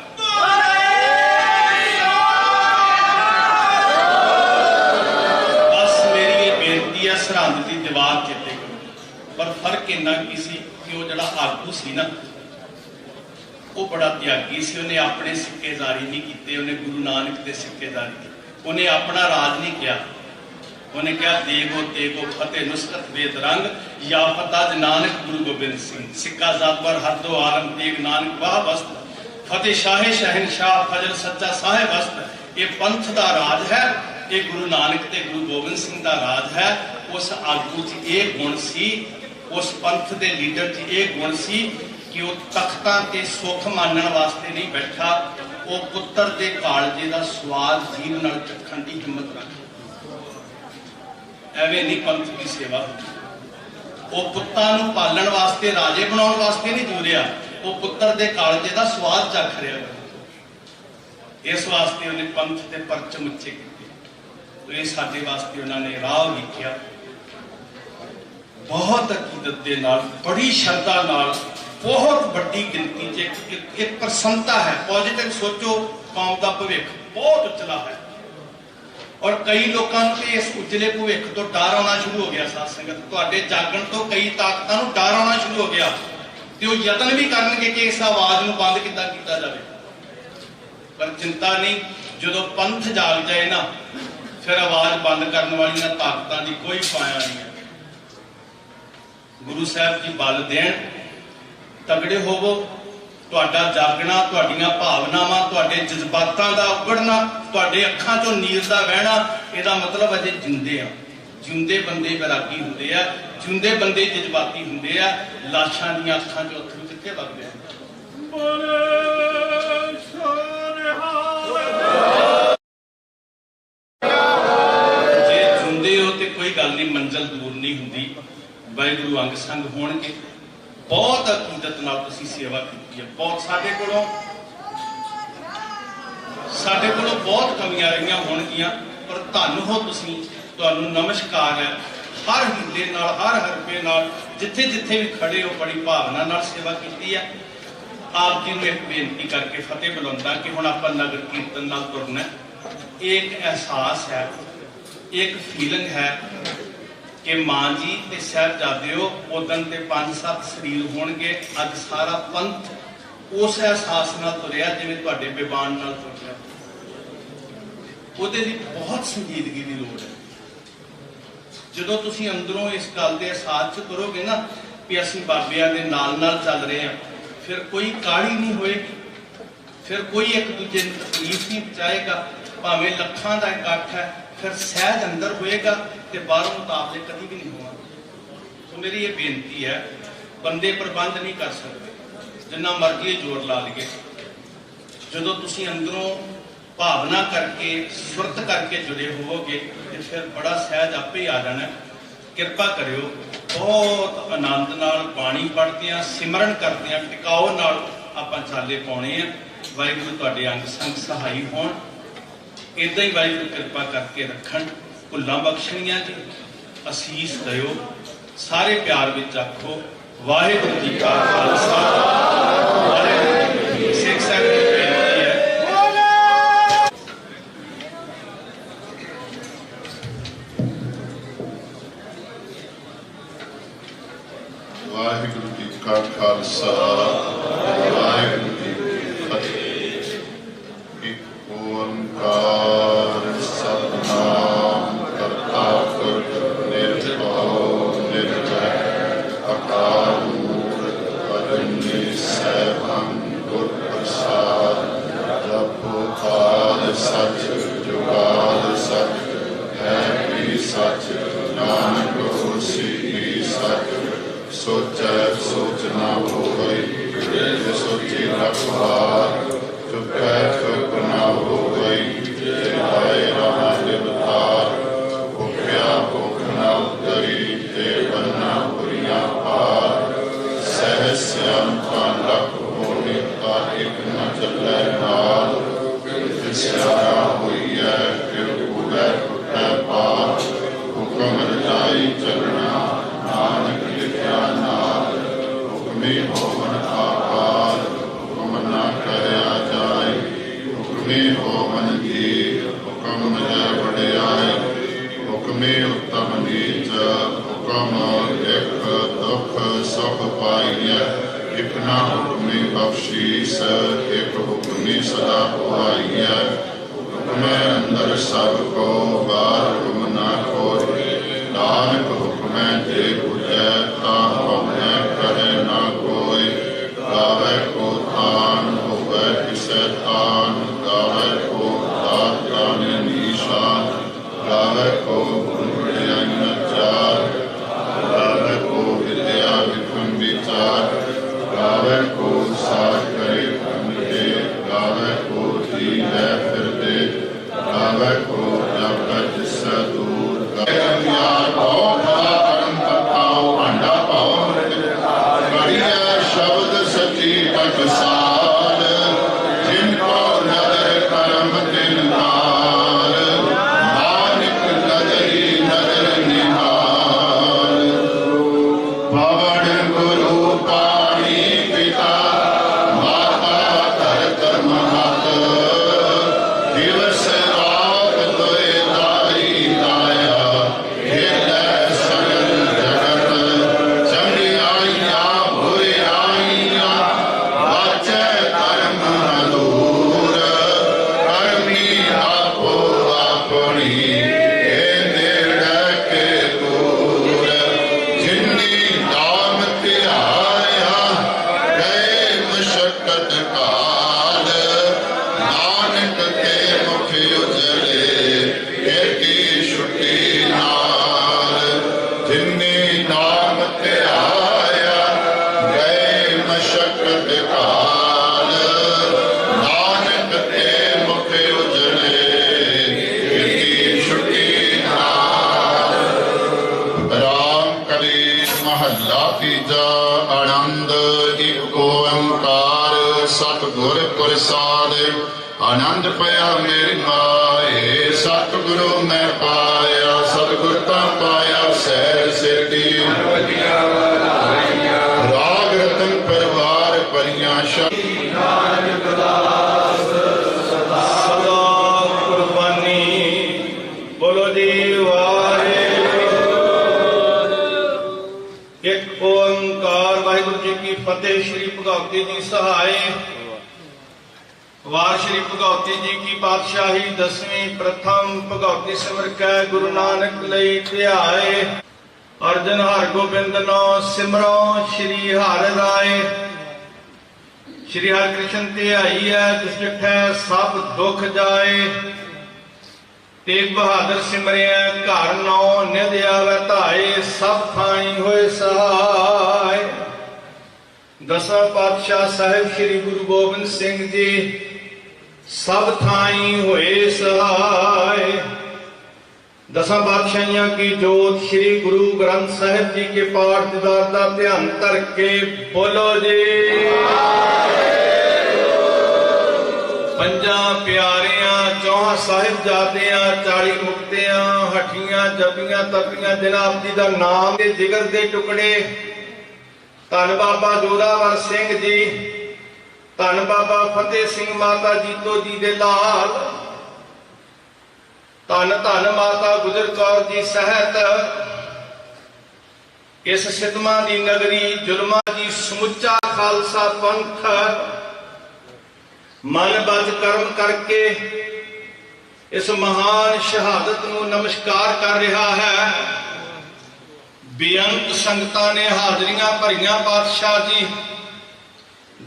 C: बस मेरी ये बेनती है, सरहंद की दीवार चेते करो। पर फर्क इन्ना की सी कि वो जड़ा आगू सी ना, वो बड़ा त्यागी सी। उन्हें अपने सिक्के जारी नहीं किए, उन्हें गुरु नानक के सिक्के जारी किए। उन्हें अपना राज नहीं किया। उन्हें क्या देगो तेगो फतेह नुसरत वेद रंग या फताज नानक गुरु गोबिंद सिंह। सिक्का जातवर हर दो आलम तेग नानक वाह वस्त, फतेह शाहे शहनशाह फजल सच्चा साहेब वस्त। ये पंथ का राज है, ये गुरु नानक ते गुरु गोबिंद सिंह का राज है। उस आगू च ये गुण सी, उस पंथ के लीडर च ये गुण सी कि वो तख्तां ते सुख मानण वास्ते नहीं बैठा, वो पुत्र के कालजे का स्वाद जीव नाल चखण की हिम्मत रख। एवें नहीं पंथ की सेवा। वो पुत्तां नूं पालण वास्ते, राजे बनाउण वास्ते नहीं जूरिया, वो पुत्र के कालजे का स्वाद चख रहा। इस वास्ते उन्हें पंथ के परचम उच्चे किए। तो ये साडे वास्ते उन्होंने राह लिखिया। बहुत अकीदत के नाल, बड़ी श्रद्धा नाल, बहुत बड़ी गिनती एक प्रसन्नता है। पॉजिटिव सोचो, कौम का भविख बहुत उजला है। और कई लोगों को इस उजले भविख तो डर आना शुरू हो गया। साध संगत तुहाडे जागण तो कई ताकतां नूं डर आना शुरू हो गया, तो यतन भी करनगे कि इस आवाज नूं बंद किद्दां कीता जावे। पर चिंता नहीं, जो पंथ जाग जाए ना, फिर आवाज बंद करने वाली ताकतां की कोई पाया नहीं है। गुरु साहब जी बल देण, तगड़े होवो। तुहाडा जागना, तुहाडीआं भावनावां, तुहाडे जज्बातां दा उगड़ना, तुहाडे अखां चों नीर दा वहना, इहदा मतलब अजे जिंदे आ। जिंदे बंदे वैरागी हुंदे आ, जिंदे बंदे जज्बाती हुंदे आ। लाशां दीआं अखां चों अथरू कित्थे वगदे आ? जे जिंदे हो ते कोई गल नहीं, मंजिल दूर नहीं हुंदी। वाहिगुरू अंग संग होणगे। बहुत अकीदत नाल तुसीं सेवा की है। बहुत साडे कोलों बहुत कमियां रहियां होणगियां, पर धन हो तुसीं, तुहानूं नमस्कार है। हर हीले नाल, हर हरफे नाल, जिथे जिथे भी खड़े हो, बड़ी भावना नाल सेवा की है। आप जी नूं एक बेनती करके फतेह बुलांदा कि हुण आपां नगर कीर्तन नाल तुरना। एक एहसास है, एक फीलिंग है कि मां जी ते साहिबजादे उदन ते 5-7 शरीर होणगे। अज सारा पंथ उस एहसास नाल तुरिया जिवें तुहाडे बेबान नाल तुरिया। ਉਹਦੇ ਲਈ बहुत संजीदगी की लोड़ है। ਜਦੋਂ ਤੁਸੀਂ अंदरों इस गल के एहसास च करोगे ना भी ਅਸੀਂ ਬਾਬਿਆਂ ਦੇ ਨਾਲ चल रहे हैं, फिर कोई काहली नहीं होएगी, फिर कोई एक दूजे ਨੂੰ तकलीफ नहीं पहुंचाएगा। भावें ਲੱਖਾਂ ਦਾ इकट्ठ है, फिर सहज अंदर होएगा तो बाहरों मुकाबले कभी भी नहीं होगा। तो मेरी ये बेनती है, बंदे प्रबंध नहीं कर सकते, जिन्ना मर्जी जोर ला लगे, जो तुसी अंदरों भावना करके सुरत करके जुड़े होवोगे तो फिर बड़ा सहज आपे ही आ जाना। किरपा करियो, बहुत आनंद नाल बाणी पढ़ते हैं, सिमरन करते हैं, टिकाओ नाल आपां चाले पाने हैं। वाहिगुरू तुहाडे अंग संग सहाई होण, इदां ही वाहिगुरू किरपा करके रखण, भुल्लां बख्शणियां जी, असीस दिओ, सारे प्यार विच आखो वाहिगुरू जी का खालसा वाहिगुरू जी की फतेह। सिख संगत की बेनती है,
D: वाहिगुरू जी का खालसा वाहिगुरू जी की फतेह। एक ओंकार सतनाम करता पुरख निर्भव निर्वैर अकाल मूर्त अजूनी सैभं गुर प्रसाद। जपो काल सच जुगाल सच है भी सच, नानक होसी भी सच। सोचै सोच ना होवै, जे सोची रखवार। चुपै चुप ना होवै, जे लाए राह निवतार। भुखिया भुख ना उतरी, जे बन्ना बुरियां पार। सहज सियाणपा लख होनी, एक न चलै नाल। सियाणा होइए फिर कूड़ै टुटै पार। हुक्म रजाई चलना, नानक लिखिया नाल। हुक्मी होवन आकार, हुक्म ना कहया जाय। हुक्मी होवन जी, हुक्म जय वडियाई। हुक्मी उत्तम नीच, हुक्म एक दुख सुख पाइए। एक ना हुक्मी बख्शीस, एक हुक्मी सदा पुआइए। हुक्मे अंदर सब को, बाहर हुक्म ना कोई। नानक हुक्मै जे बुझै, तां हउनै कहे ना कोई। गावै को तान, होवै किसै तान। गावै को दाता ने निशान, गावै को गुण वडियाइयां चार। गावै को विद्या विक्रम विचार, गावै को साज करे धन दे। गावै को जी है फिर दे, गावै को जापै जिससे दूर। शब्द सची टकसाल, जिनको नदर करम दिन नाल। नानक नदरी नदर निहाल। पवन गुरु पाणी पिता, माता धरत महत। दिवस रात दुए दाई दाया, खेलै सगल जगत। चंगियाइयां बुराइयां, वाचै धर्म हदूर। करमी आपो अपनी, हे नेड़े के दूर। जिन्नी दाम त्याया, गए मशक्कत काल। नानक के मुख उजले, एकी छुट्टी नाल। जिन्नी दाम त्याया, गए मशक्कत काल। नानक के मुख उजले, एकी छुट्टी नाल। राम कली महला तीजा। आनंद एक ओंकार, सतगुर प्रसाद। आनंद पया मेरी माए, सतगुरु मैं पाया। सतगुर ता पाया सैर सिरदी। राग रतन परिवार परियां
C: सदा कुर्बानी। बोलो जी वाहिगुरू। एक ओंकार वाहिगुरू जी की फतेह। श्री भगवती जी सहाय। वार श्री भगवती जी की पातशाही 10वीं प्रथम भगवती सिमर कै गुरु नानक लई ध्याए। अर्जन हर गोबिंद नो सिमरो श्री हर राय। श्री हर कृष्ण ध्याई है जिस डिठै सब दुख जाए। तेग बहादुर सिमरिया घर नौ निध आवे धाए। सब थाई होए सहाय। ਦਸਾਂ ਪਾਤਸ਼ਾਹ ਸਾਹਿਬ ਸ੍ਰੀ ਗੁਰੂ ਗੋਬਿੰਦ ਸਿੰਘ ਜੀ ਸਭ ਥਾਈਂ ਹੋਏ ਸਹਾय। दसां पातशाहियां की जोत श्री गुरु ग्रंथ साहिब जी के पाठ दीदार का ध्यान धर के बोलो जी। पंजा प्यारियां चौहां साहिबजादियां 40 मुक्तियां हठियां जपियां तपियां जनाब जी का नाम के जिगर के टुकड़े धन बाबा जोरावर सिंह जी, धन बाबा फतेह सिंह माता जीतो जी दे लाल, धन धन माता गुजर कौर जी सहित इस सिद्धमा दी नगरी जुलमा जी समुचा खालसा पंथ मन बच कर्म करके इस महान शहादत नूं नमस्कार कर रहा है। बेअंत संगतां ने हाजरियां भरियां। पातशाह जी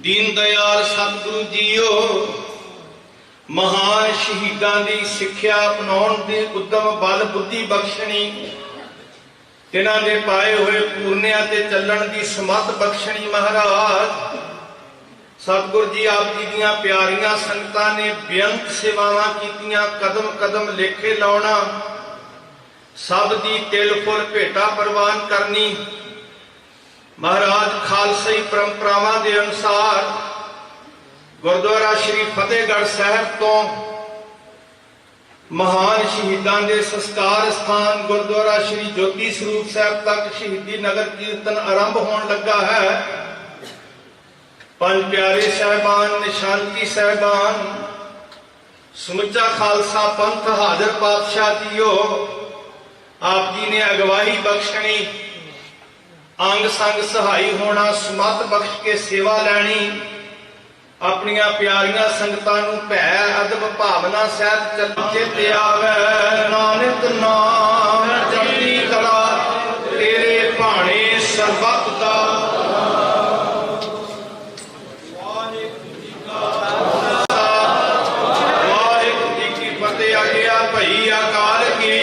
C: दीन दयाल सतगुरु जीओ महान शहीदां दी सिक्ख्या अपनाउण दे उद्यम बल बुद्धि बख्शणी, तिन्हां दे पाए हुए पूर्णियां ते चलण दी समर्थ बख्शणी। महाराज सतगुरु जी आप जी दीयां प्यारियां संगतां ने बेअंत सेवावां कीतियां, कदम कदम लेखे लाउणा, सब दी तिल फुल भेटा प्रवान करनी। महाराज खालसाई परंपरावां दे अनुसार गुरुद्वारा श्री फतेहगढ़ साहब तो महान शहीदां दे संस्कार स्थान गुरुद्वारा श्री ज्योति स्वरूप साहब तक शहीदी नगर कीर्तन आरंभ होने लगा है। पंज प्यारे साहबान, निशानकी साहबान, समुचा खालसा पंथ हाजर। पातशाह जीओ आप जी ने अगवाई बख्शनी, अंग संग सहाई होना, समत बख्श के सेवा लैनी, अपनिया प्यारियां संगतां नूं भै अदब भावना सहित चलचे ते आवे। नानक नाम चढ़दी कला तेरे भाणे सरबत दा। वाहिगुरू जी की फतेह। आज्ञा भई अकाल की।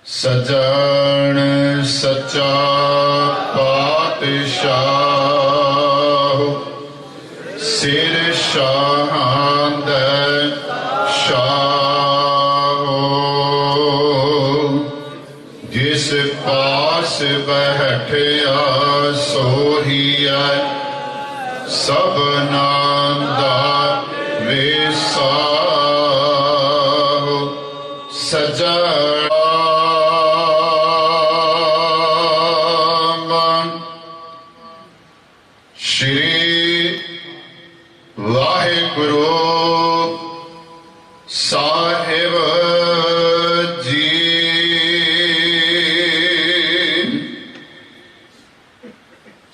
D: सजन सच्चा पातशाह सिर शाहां दे शाह, जिस पास बैठिया सोहिया सबना दा विसाह। सजन श्री वाहिगुरु साहिब जी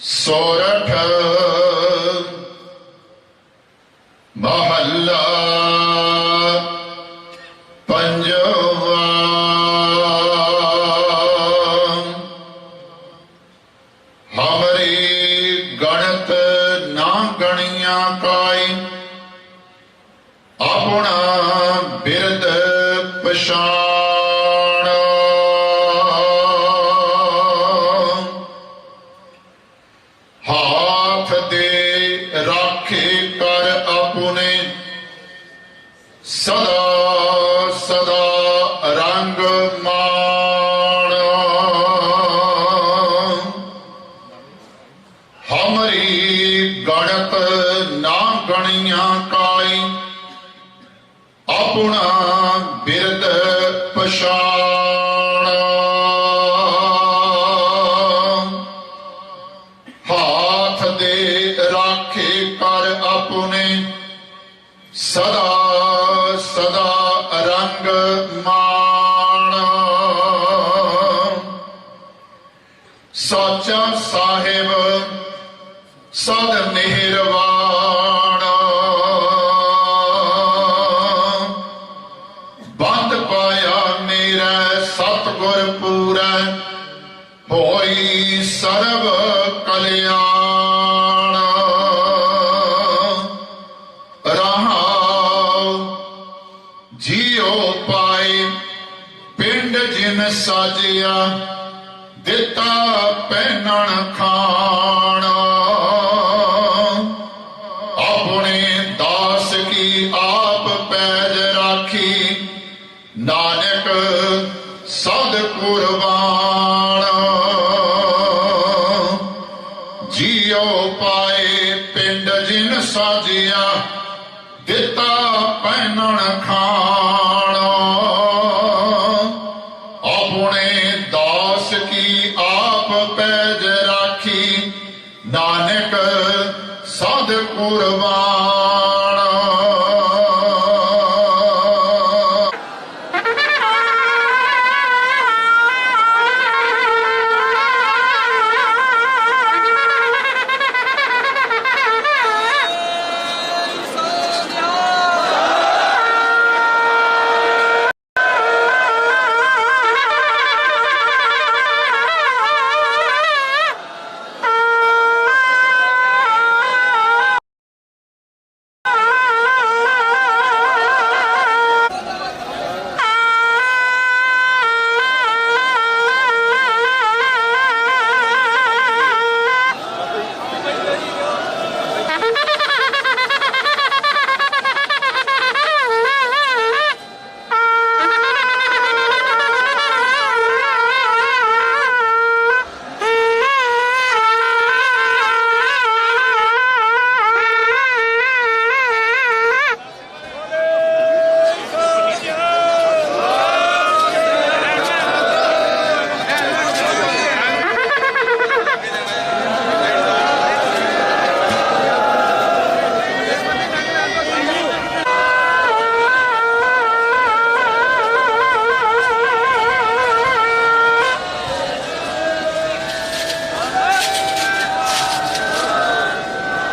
D: सोरठ महला पंजवा। हमारी गणत ना गणिया काई, अपना बिरद पछाण। हाथ दे राखे कर अपने सदा सदा रंग मान। हमारी गणत ना गणिया काई, अपना बिरद पछाण। हाथ दे ਰੰਗ ਮਾਣ। ਸਾਚਾ ਸਾਹਿਬ ਸਦ ਮਿਹਰਬਾਨ। ਬੰਦ ਪਾਇਆ ਮੇਰਾ ਸਤਿਗੁਰ ਪੂਰੈ, ਹੋਈ ਸਰਬ ਕਲਿਆਣ। ਰਹਾਉ ਜੀਉ ਪਾਏ ਪਿੰਡ ਜਿਨ ਸਾਜਿਆ, ਦਿੱਤਾ ਪਹਿਨਣ ਖਾਣ। ਆਪਣੇ ਦਾਸ ਕੀ ਆਪ ਪੈਜ ਰਾਖੀ, ਨਾਨਕ ਸਦ ਕੁਰਬਾਨ। ਜੀਉ ਪਾਏ ਪਿੰਡ ਜਿਨ ਸਾਜਿਆ, ਦਿੱਤਾ ਪਹਿਨਣ ਖਾਣ। ਆਪਣੇ ਦਾਸ ਕੀ ਆਪ ਪੈਜ ਰਾਖੀ, ਨਾਨਕ ਸਦ ਕੁਰਬਾਨ।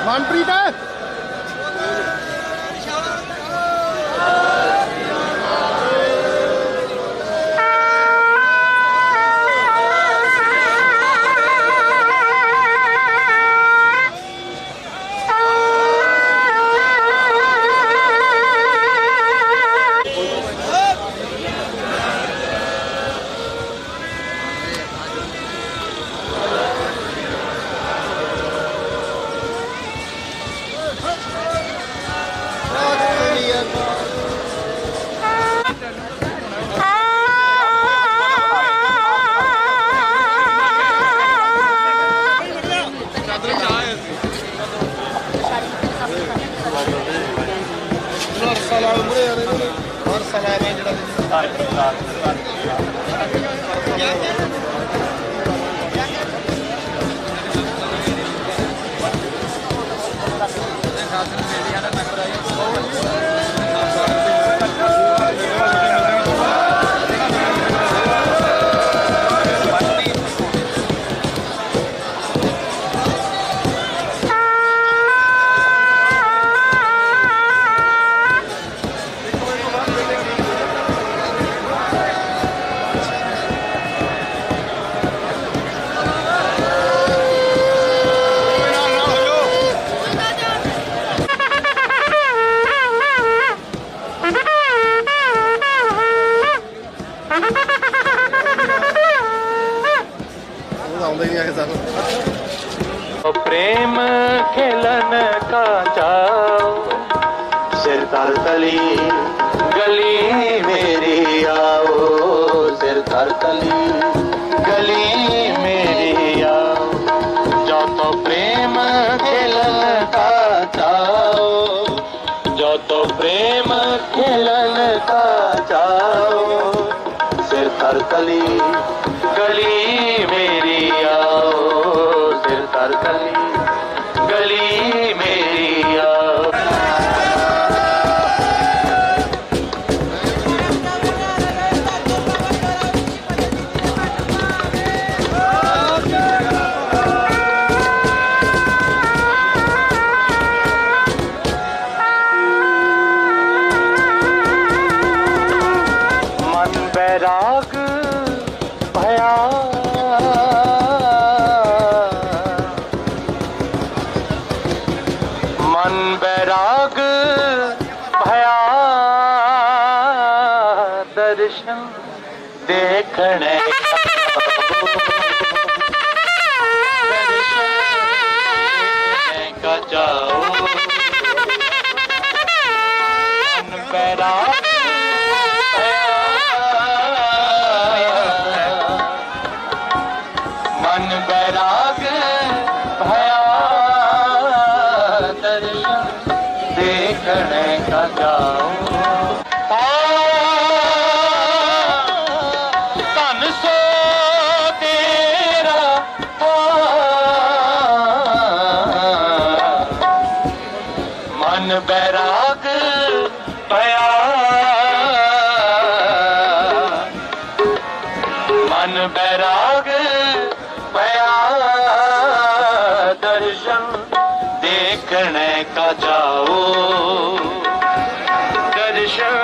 E: ਮਨਪ੍ਰੀਤ
F: प्रेम खेलन का जाओ सिर तर तली गली मेरी आओ सिर तर तली गली मेरी आओ जो तो प्रेम खेलन का जाओ जो तो प्रेम खेलन का जाओ सिर तर तली गली मेरी आओ सिर तर तली गली मेरी आओ दर्शन देखने का जाओ मन बैराग मन बैराग भया दर्शन देखने का जाओ तन सो तेरा मन बैराग भया मन बैराग भया दर्शन देखने का जाओ दर्शन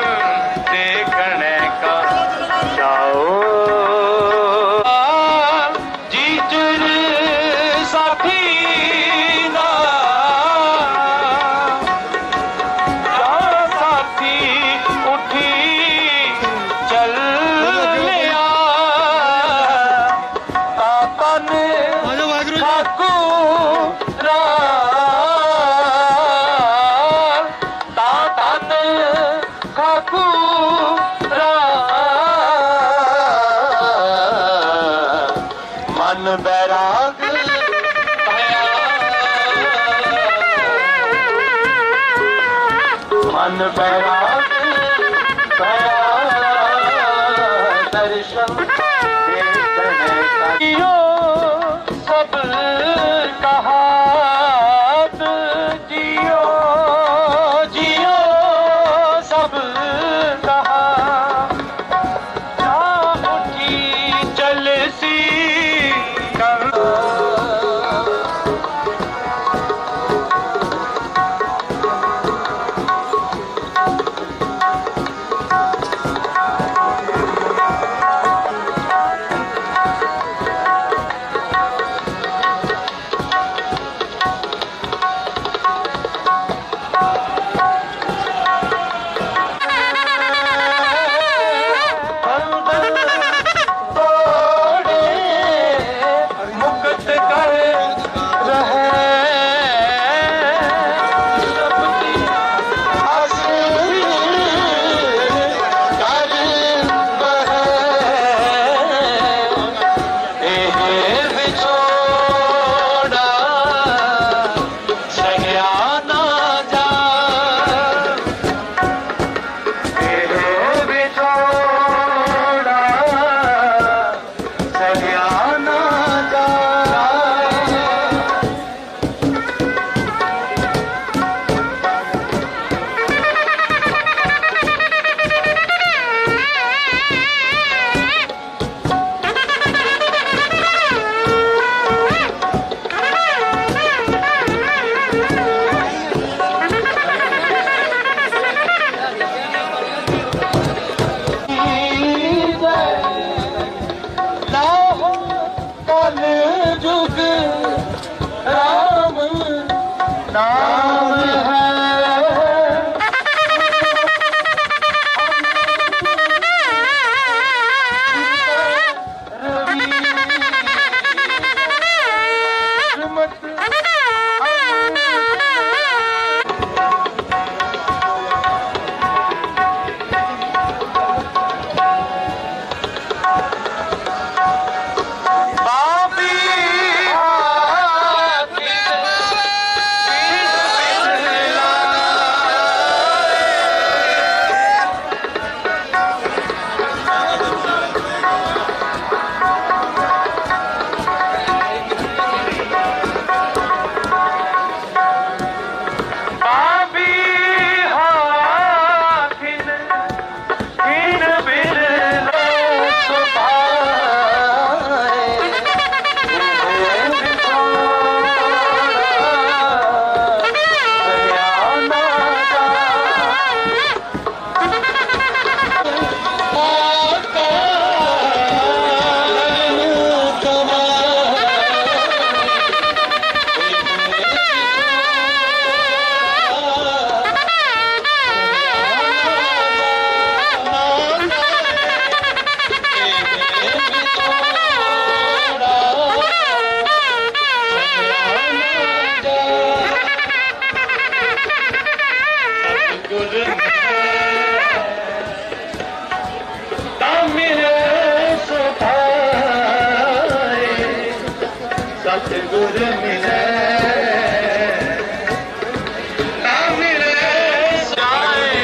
F: देखने का जाओ जी जुर साथी ना साथी उठी चल लिया तापन ठाकू तातन ठाकू मन बैराग भया मन बैराग भया दर्शन देखने का जियो सब कहा जियो जियो सब कहा जा उठी चल सी कर
C: गुर मिले ना मिले जाए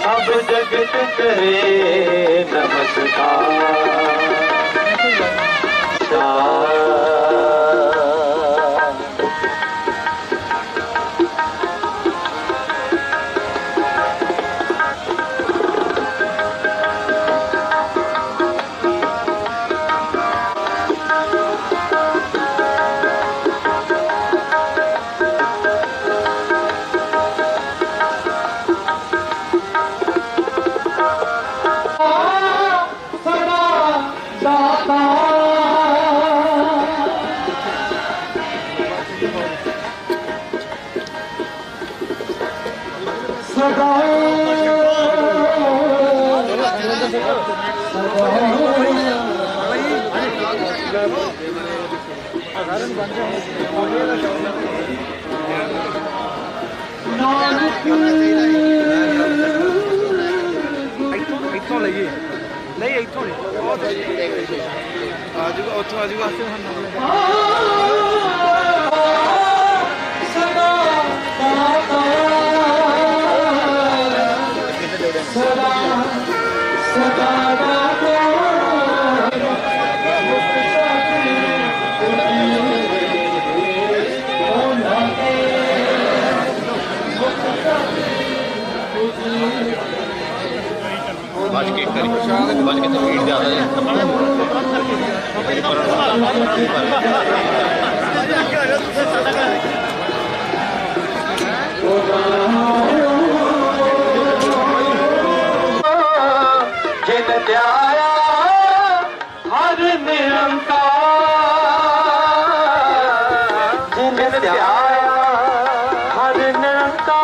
C: सब जगत करे
E: ਇੱਥੋਂ ਲਈਏ ਨਹੀਂ ਇੱਥੋਂ ਨਹੀਂ ਆ ਜੂਗਾ ਉੱਥੋਂ ਆ ਜੂਗਾ
G: बच के करी बच के तो भीड़ ज़्यादा
F: जिन ध्याया हर निरंकार जिन ध्याया हर निरंकार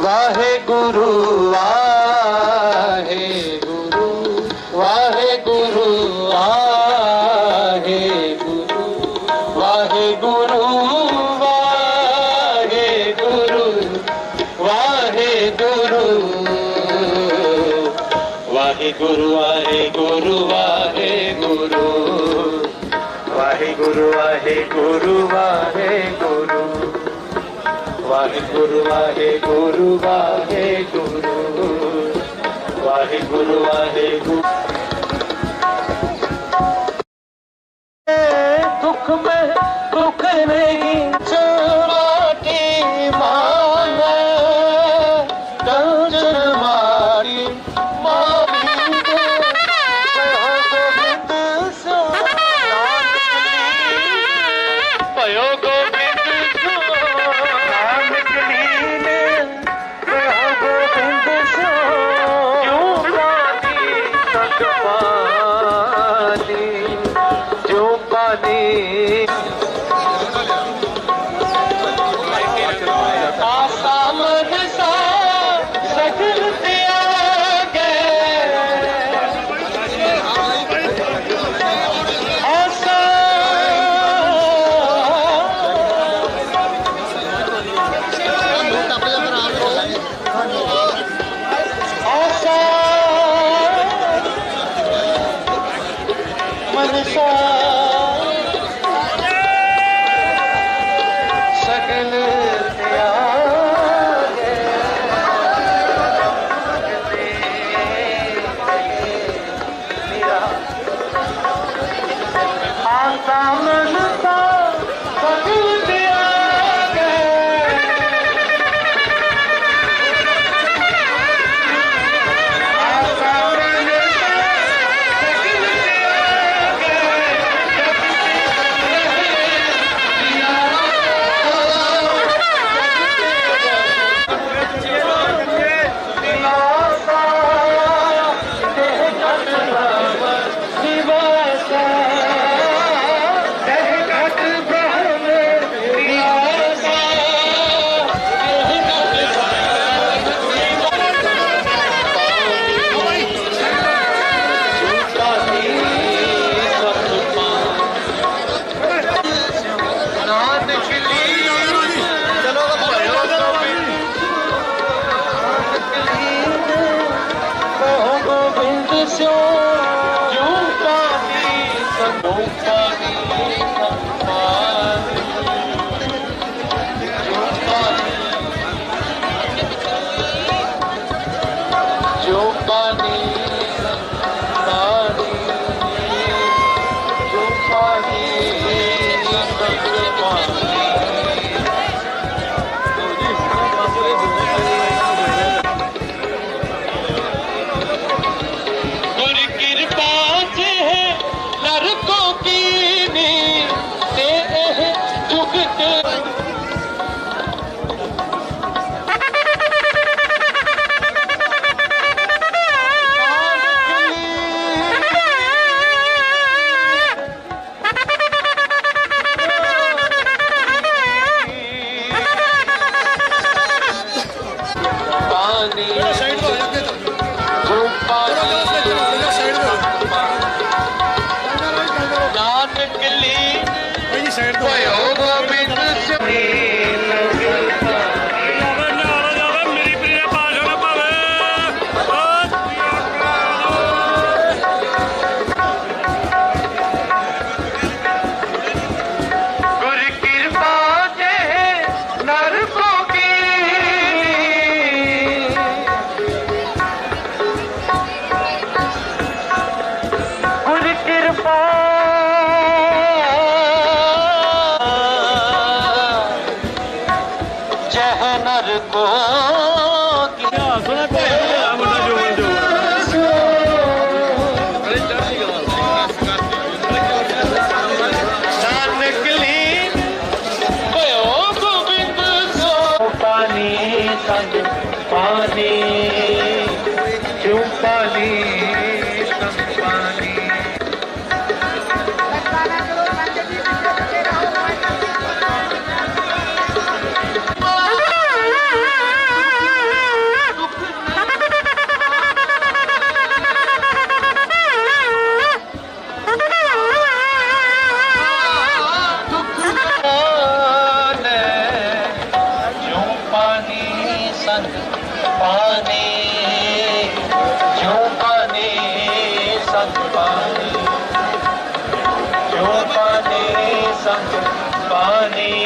F: वाहे गुरु वाहे गुरु वाहे गुरु वाहे गुरु वाहे गुरु वाहे गुरु वाहे गुरु वाहे गुरु वाहे गुरु वाहे गुरु वाहे गुरु वाहे गुरु वाहे गुरु वाहे गुरु वाहे गुरु वाहे गुरु वाहे गुरु वाहे गुरु दुख में दुख नहीं चुराटी मान कंचन मारी नर को पानी क्यों पानी संग पानी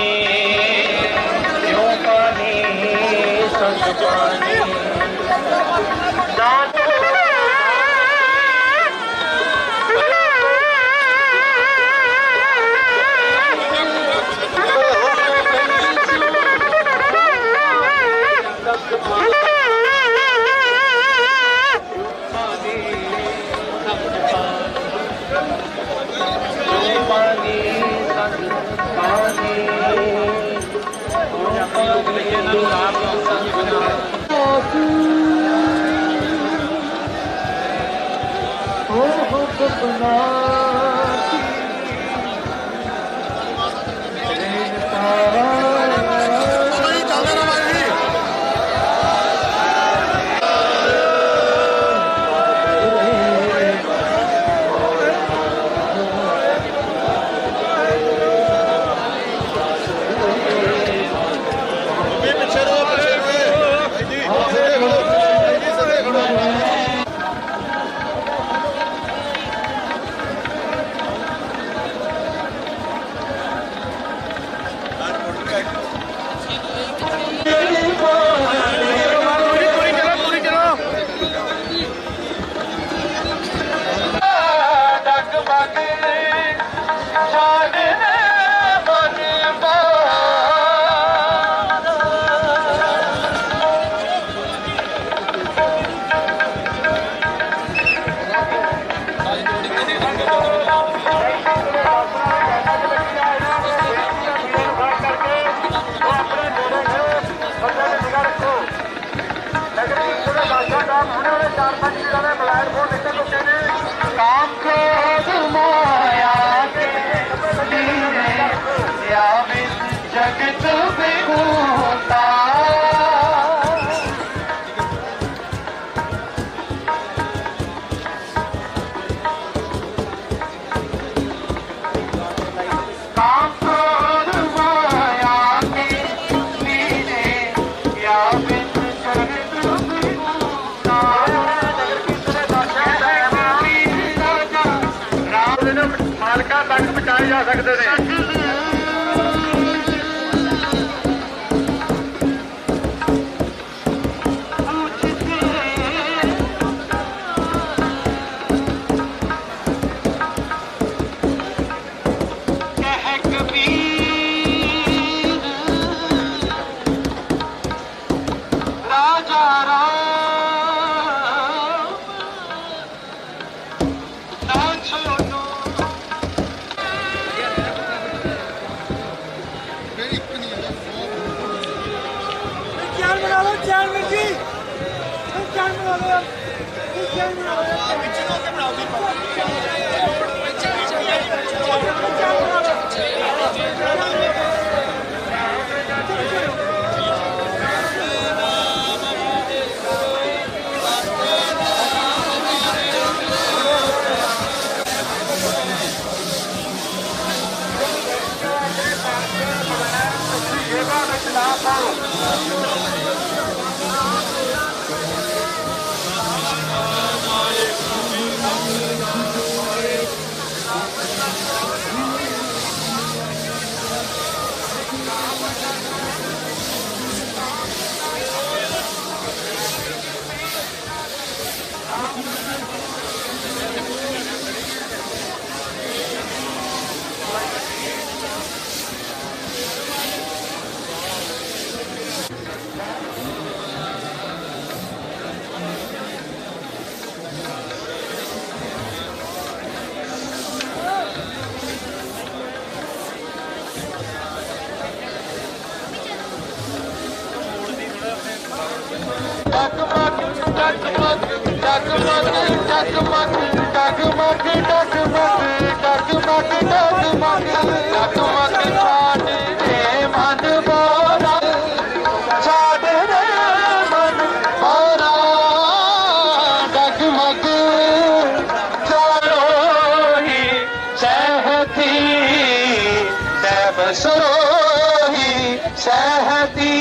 F: सरोही सहती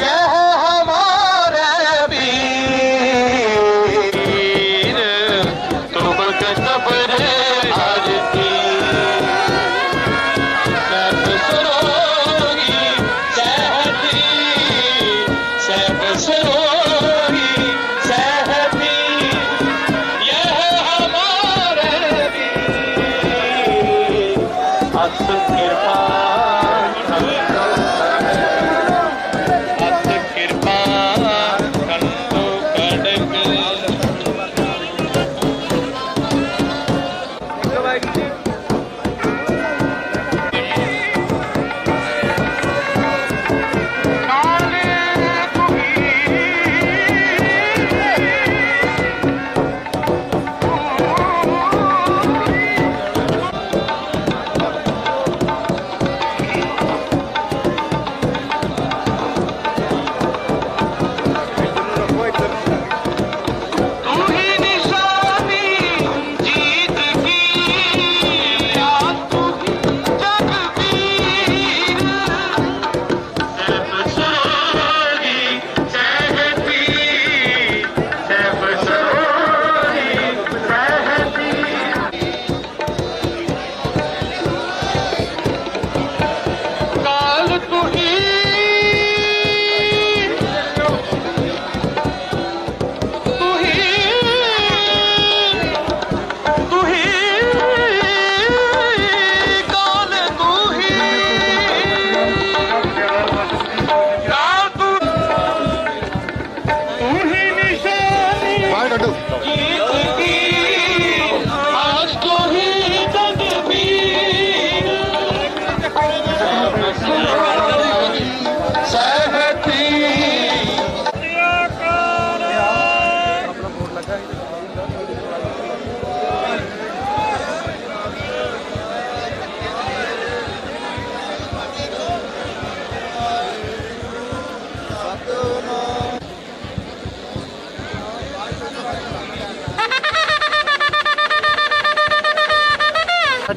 F: यह हमारे वीर तुम कब्र आरती सब सरोही सहती सब सरोही सहती यह हमारे वीर अस कृपा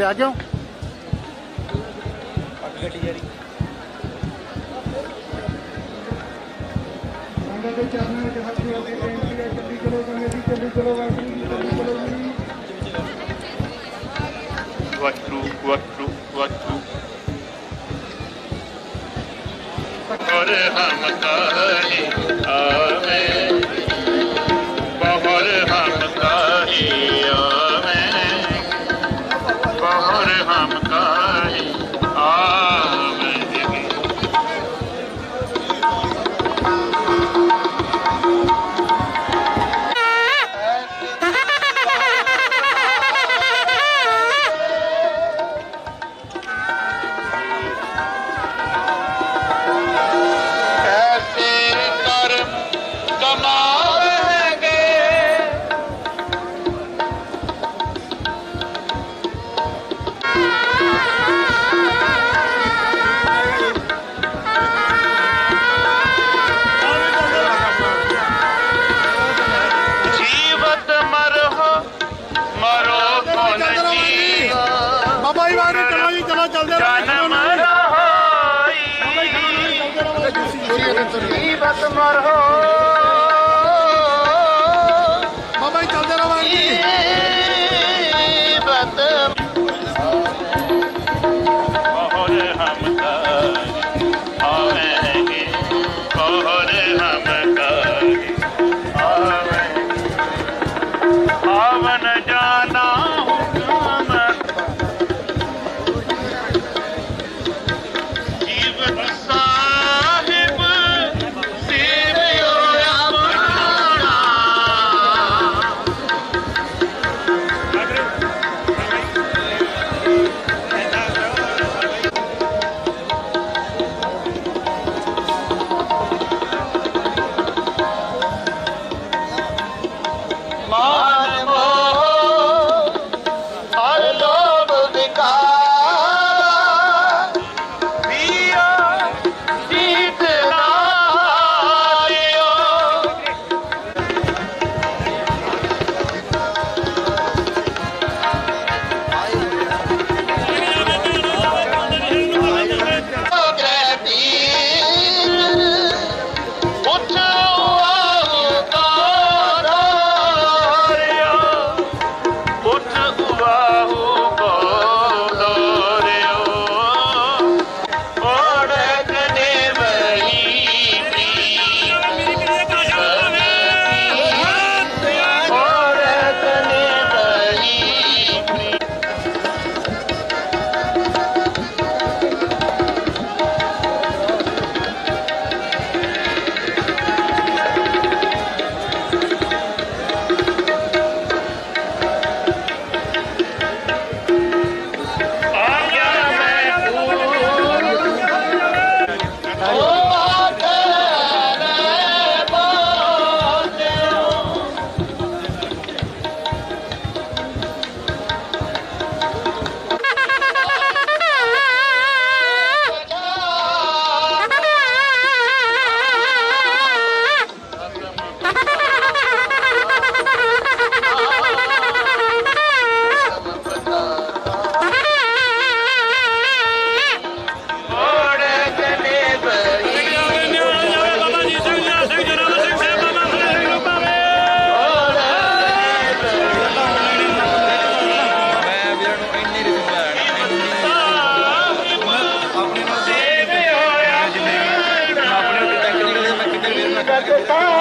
E: आ जाओ
D: और हम कहीं आवे बहर हम कहीं आवे बहर हम कहीं आवे जीवत मरो बाबा चलते रहो जीवत और हम आवेंगे और हम आवन जाना जीवत साहिब सेवियो
F: जगता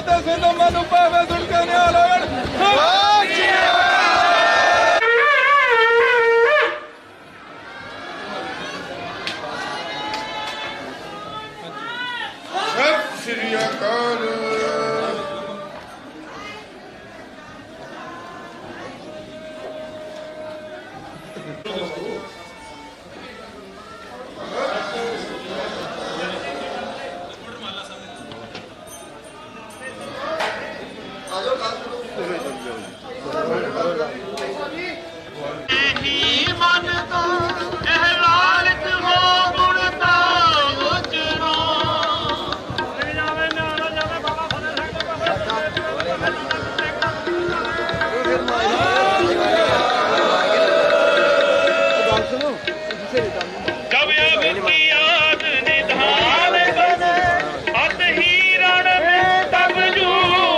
B: ਤੇ ਸਿੱਧਾ ਨੂੰ ਪਾਵੇ ਸੁਣ ਕੇ ਨਿਹਾਲ ਹੋਣ
A: ਸਤਿ ਸ੍ਰੀ ਅਕਾਲ।
D: ਹੀ ਮਨ ਤੋਂ ਇਹ ਲਾਲਚ ਹੋ ਗੁਣ ਤਾਂ ਉਚਰੋ ਜਾਵੇ ਨਾ ਜਾਵੇ ਬਾਬਾ ਫਤਿਹ ਜਬ ਬਿੰਦੀ ਯਾਦ ਨਿਧਾਨ ਬਨੇ ਅਤ ਹੀ ਰਣ में तब जूझ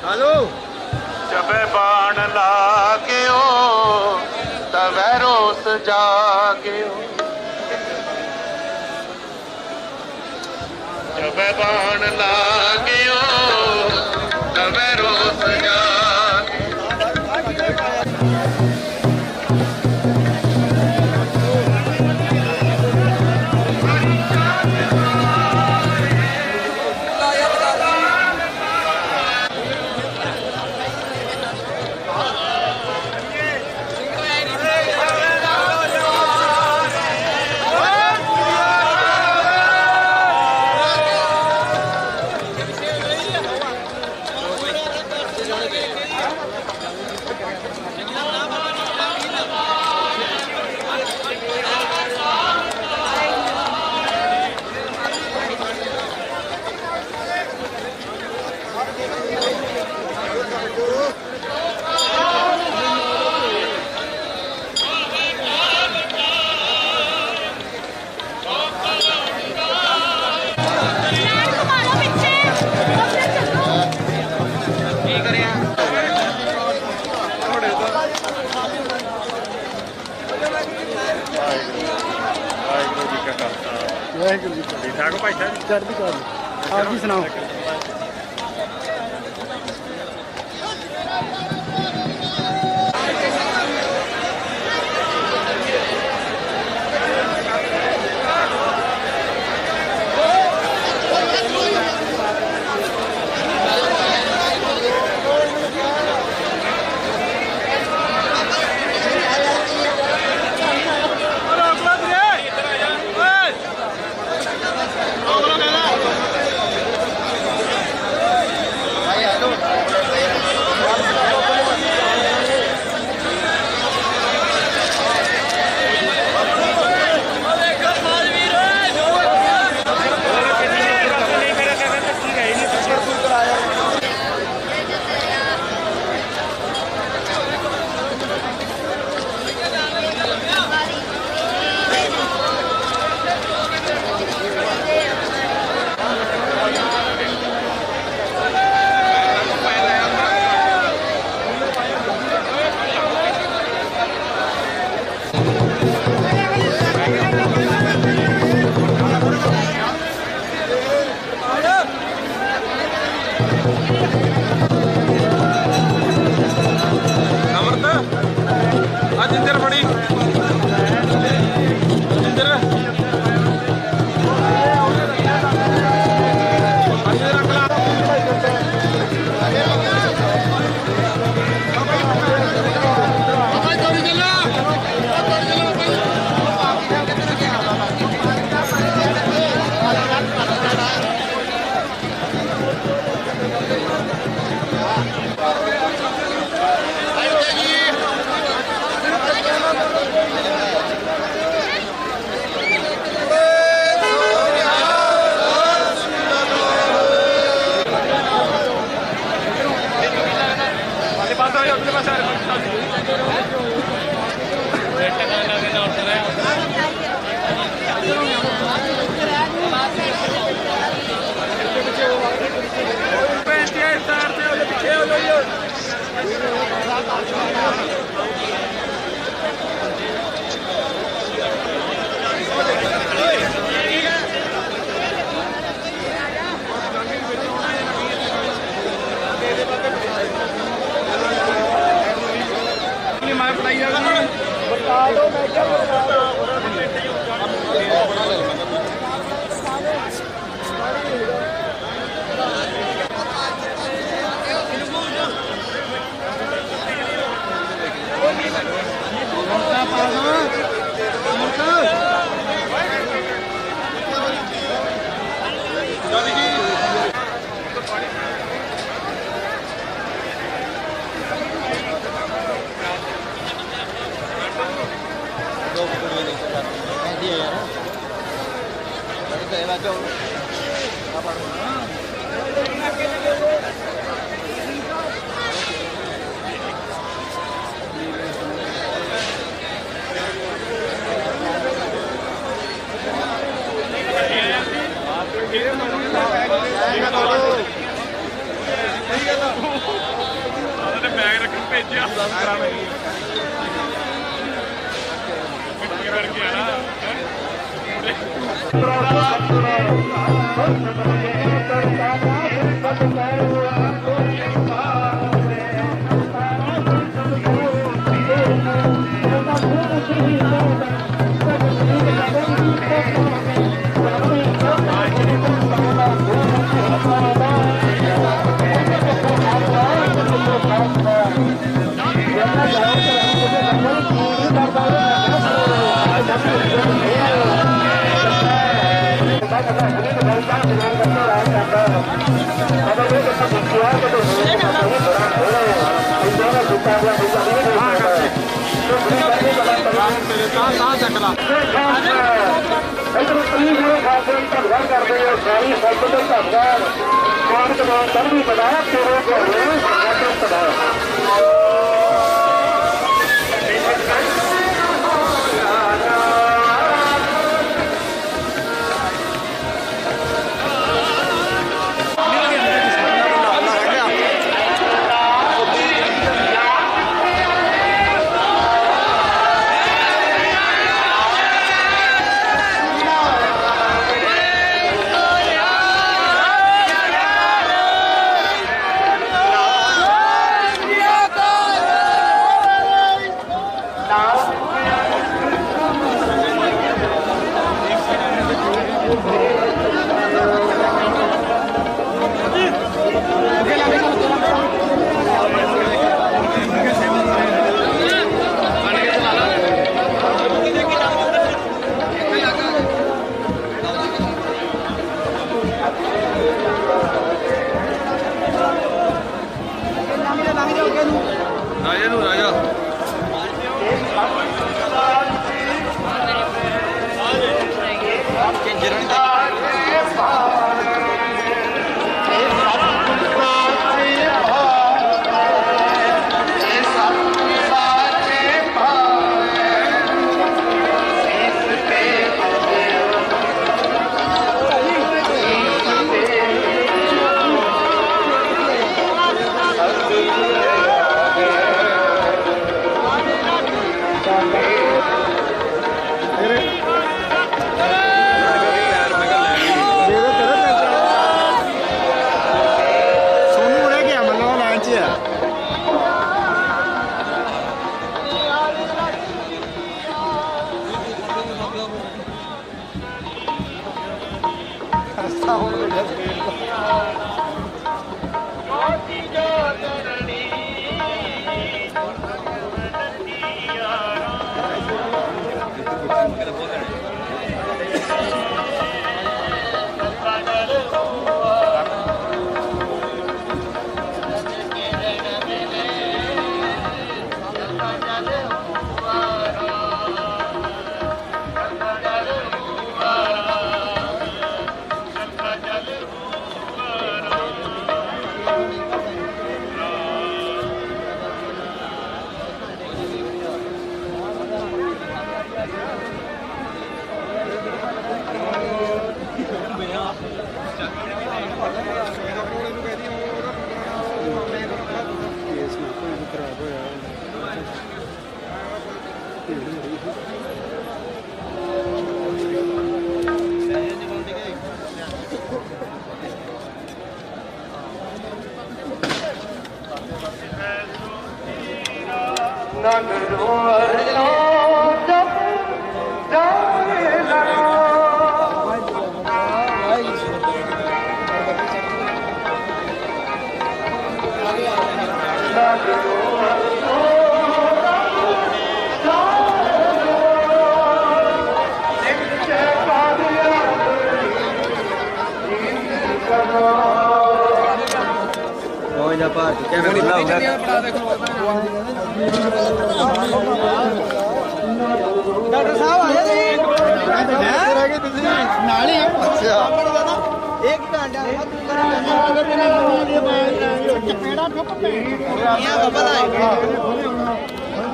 D: मरो
A: जबे बाण लागयो तवे रोस जागयो जबे बाण लागयो तवे रोस जागयो
E: ਵਾਹਿਗੁਰੂ ਜੀ ਕਾ
G: ਠੀਕ ਠਾਕ ਹੋ ਭਾਈ ਸਾਹਿਬ?
E: ਚੜ੍ਹਦੀ ਕਲਾ। ਆਪ ਜੀ ਸੁਣਾਓ।
B: बैग रख भेजा
A: नगरों अरसों जब जाने लगा
E: डॉक्टर साहब आए थे रह गए तुझे नाल ही अच्छा एक घंटा चपेड़ा ठुक पे यहां बबल आएगा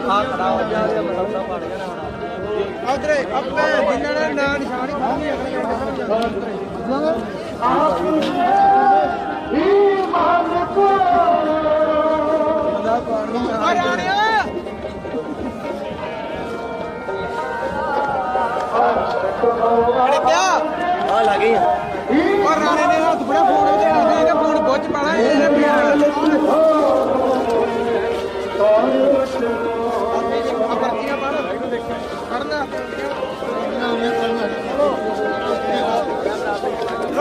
E: हां खड़ा हो जा मतलब सब पड़ गया ना उधर अब जिन्ना ना निशानी खानी और राणे ने हाथ बड़ा फोन उधर फोन बुझ पाना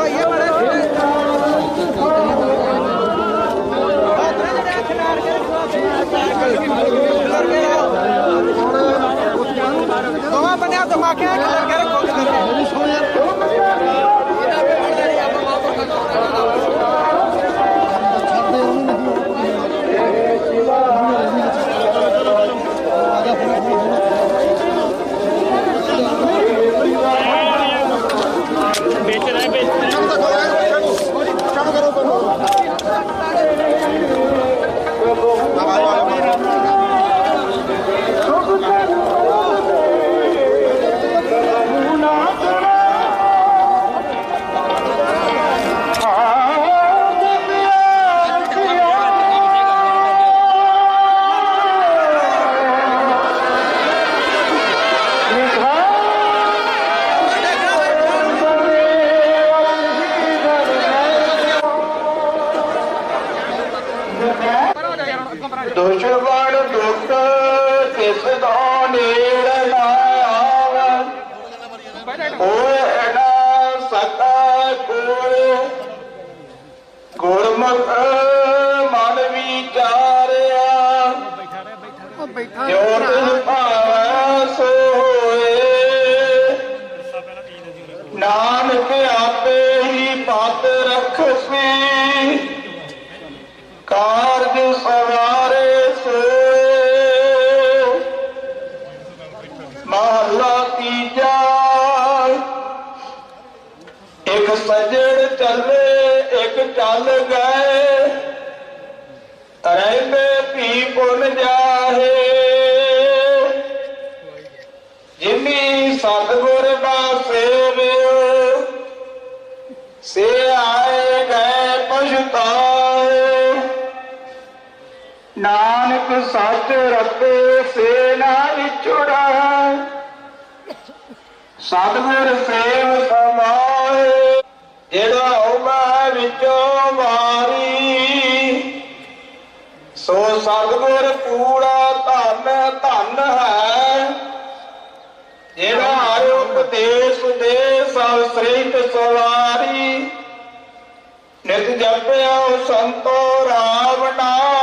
E: ये बड़े दोवा बने दिमाग दुश्मन दुख किस दा नेड़ ना आवे होए ना सका कोई गुरमुख मन विचारिया जो तुम भावै सो होए नानक आपे ही पत रखसी कारज सवारे महला तीजा एक सजड़ चले एक चल गए रहते पी पुन जाहे जिनी सतगुर का सेवियो से आए गए पछताए नानक सच रते से ना इछुड़ा सतगुर सेव समाए जेड़ा उमै विचों मारी सो सतगुर कूड़ा धन धन है जेड़ा उपदेश दे सब श्रेष्ठ सवारी नित जपयो संतो राम नाम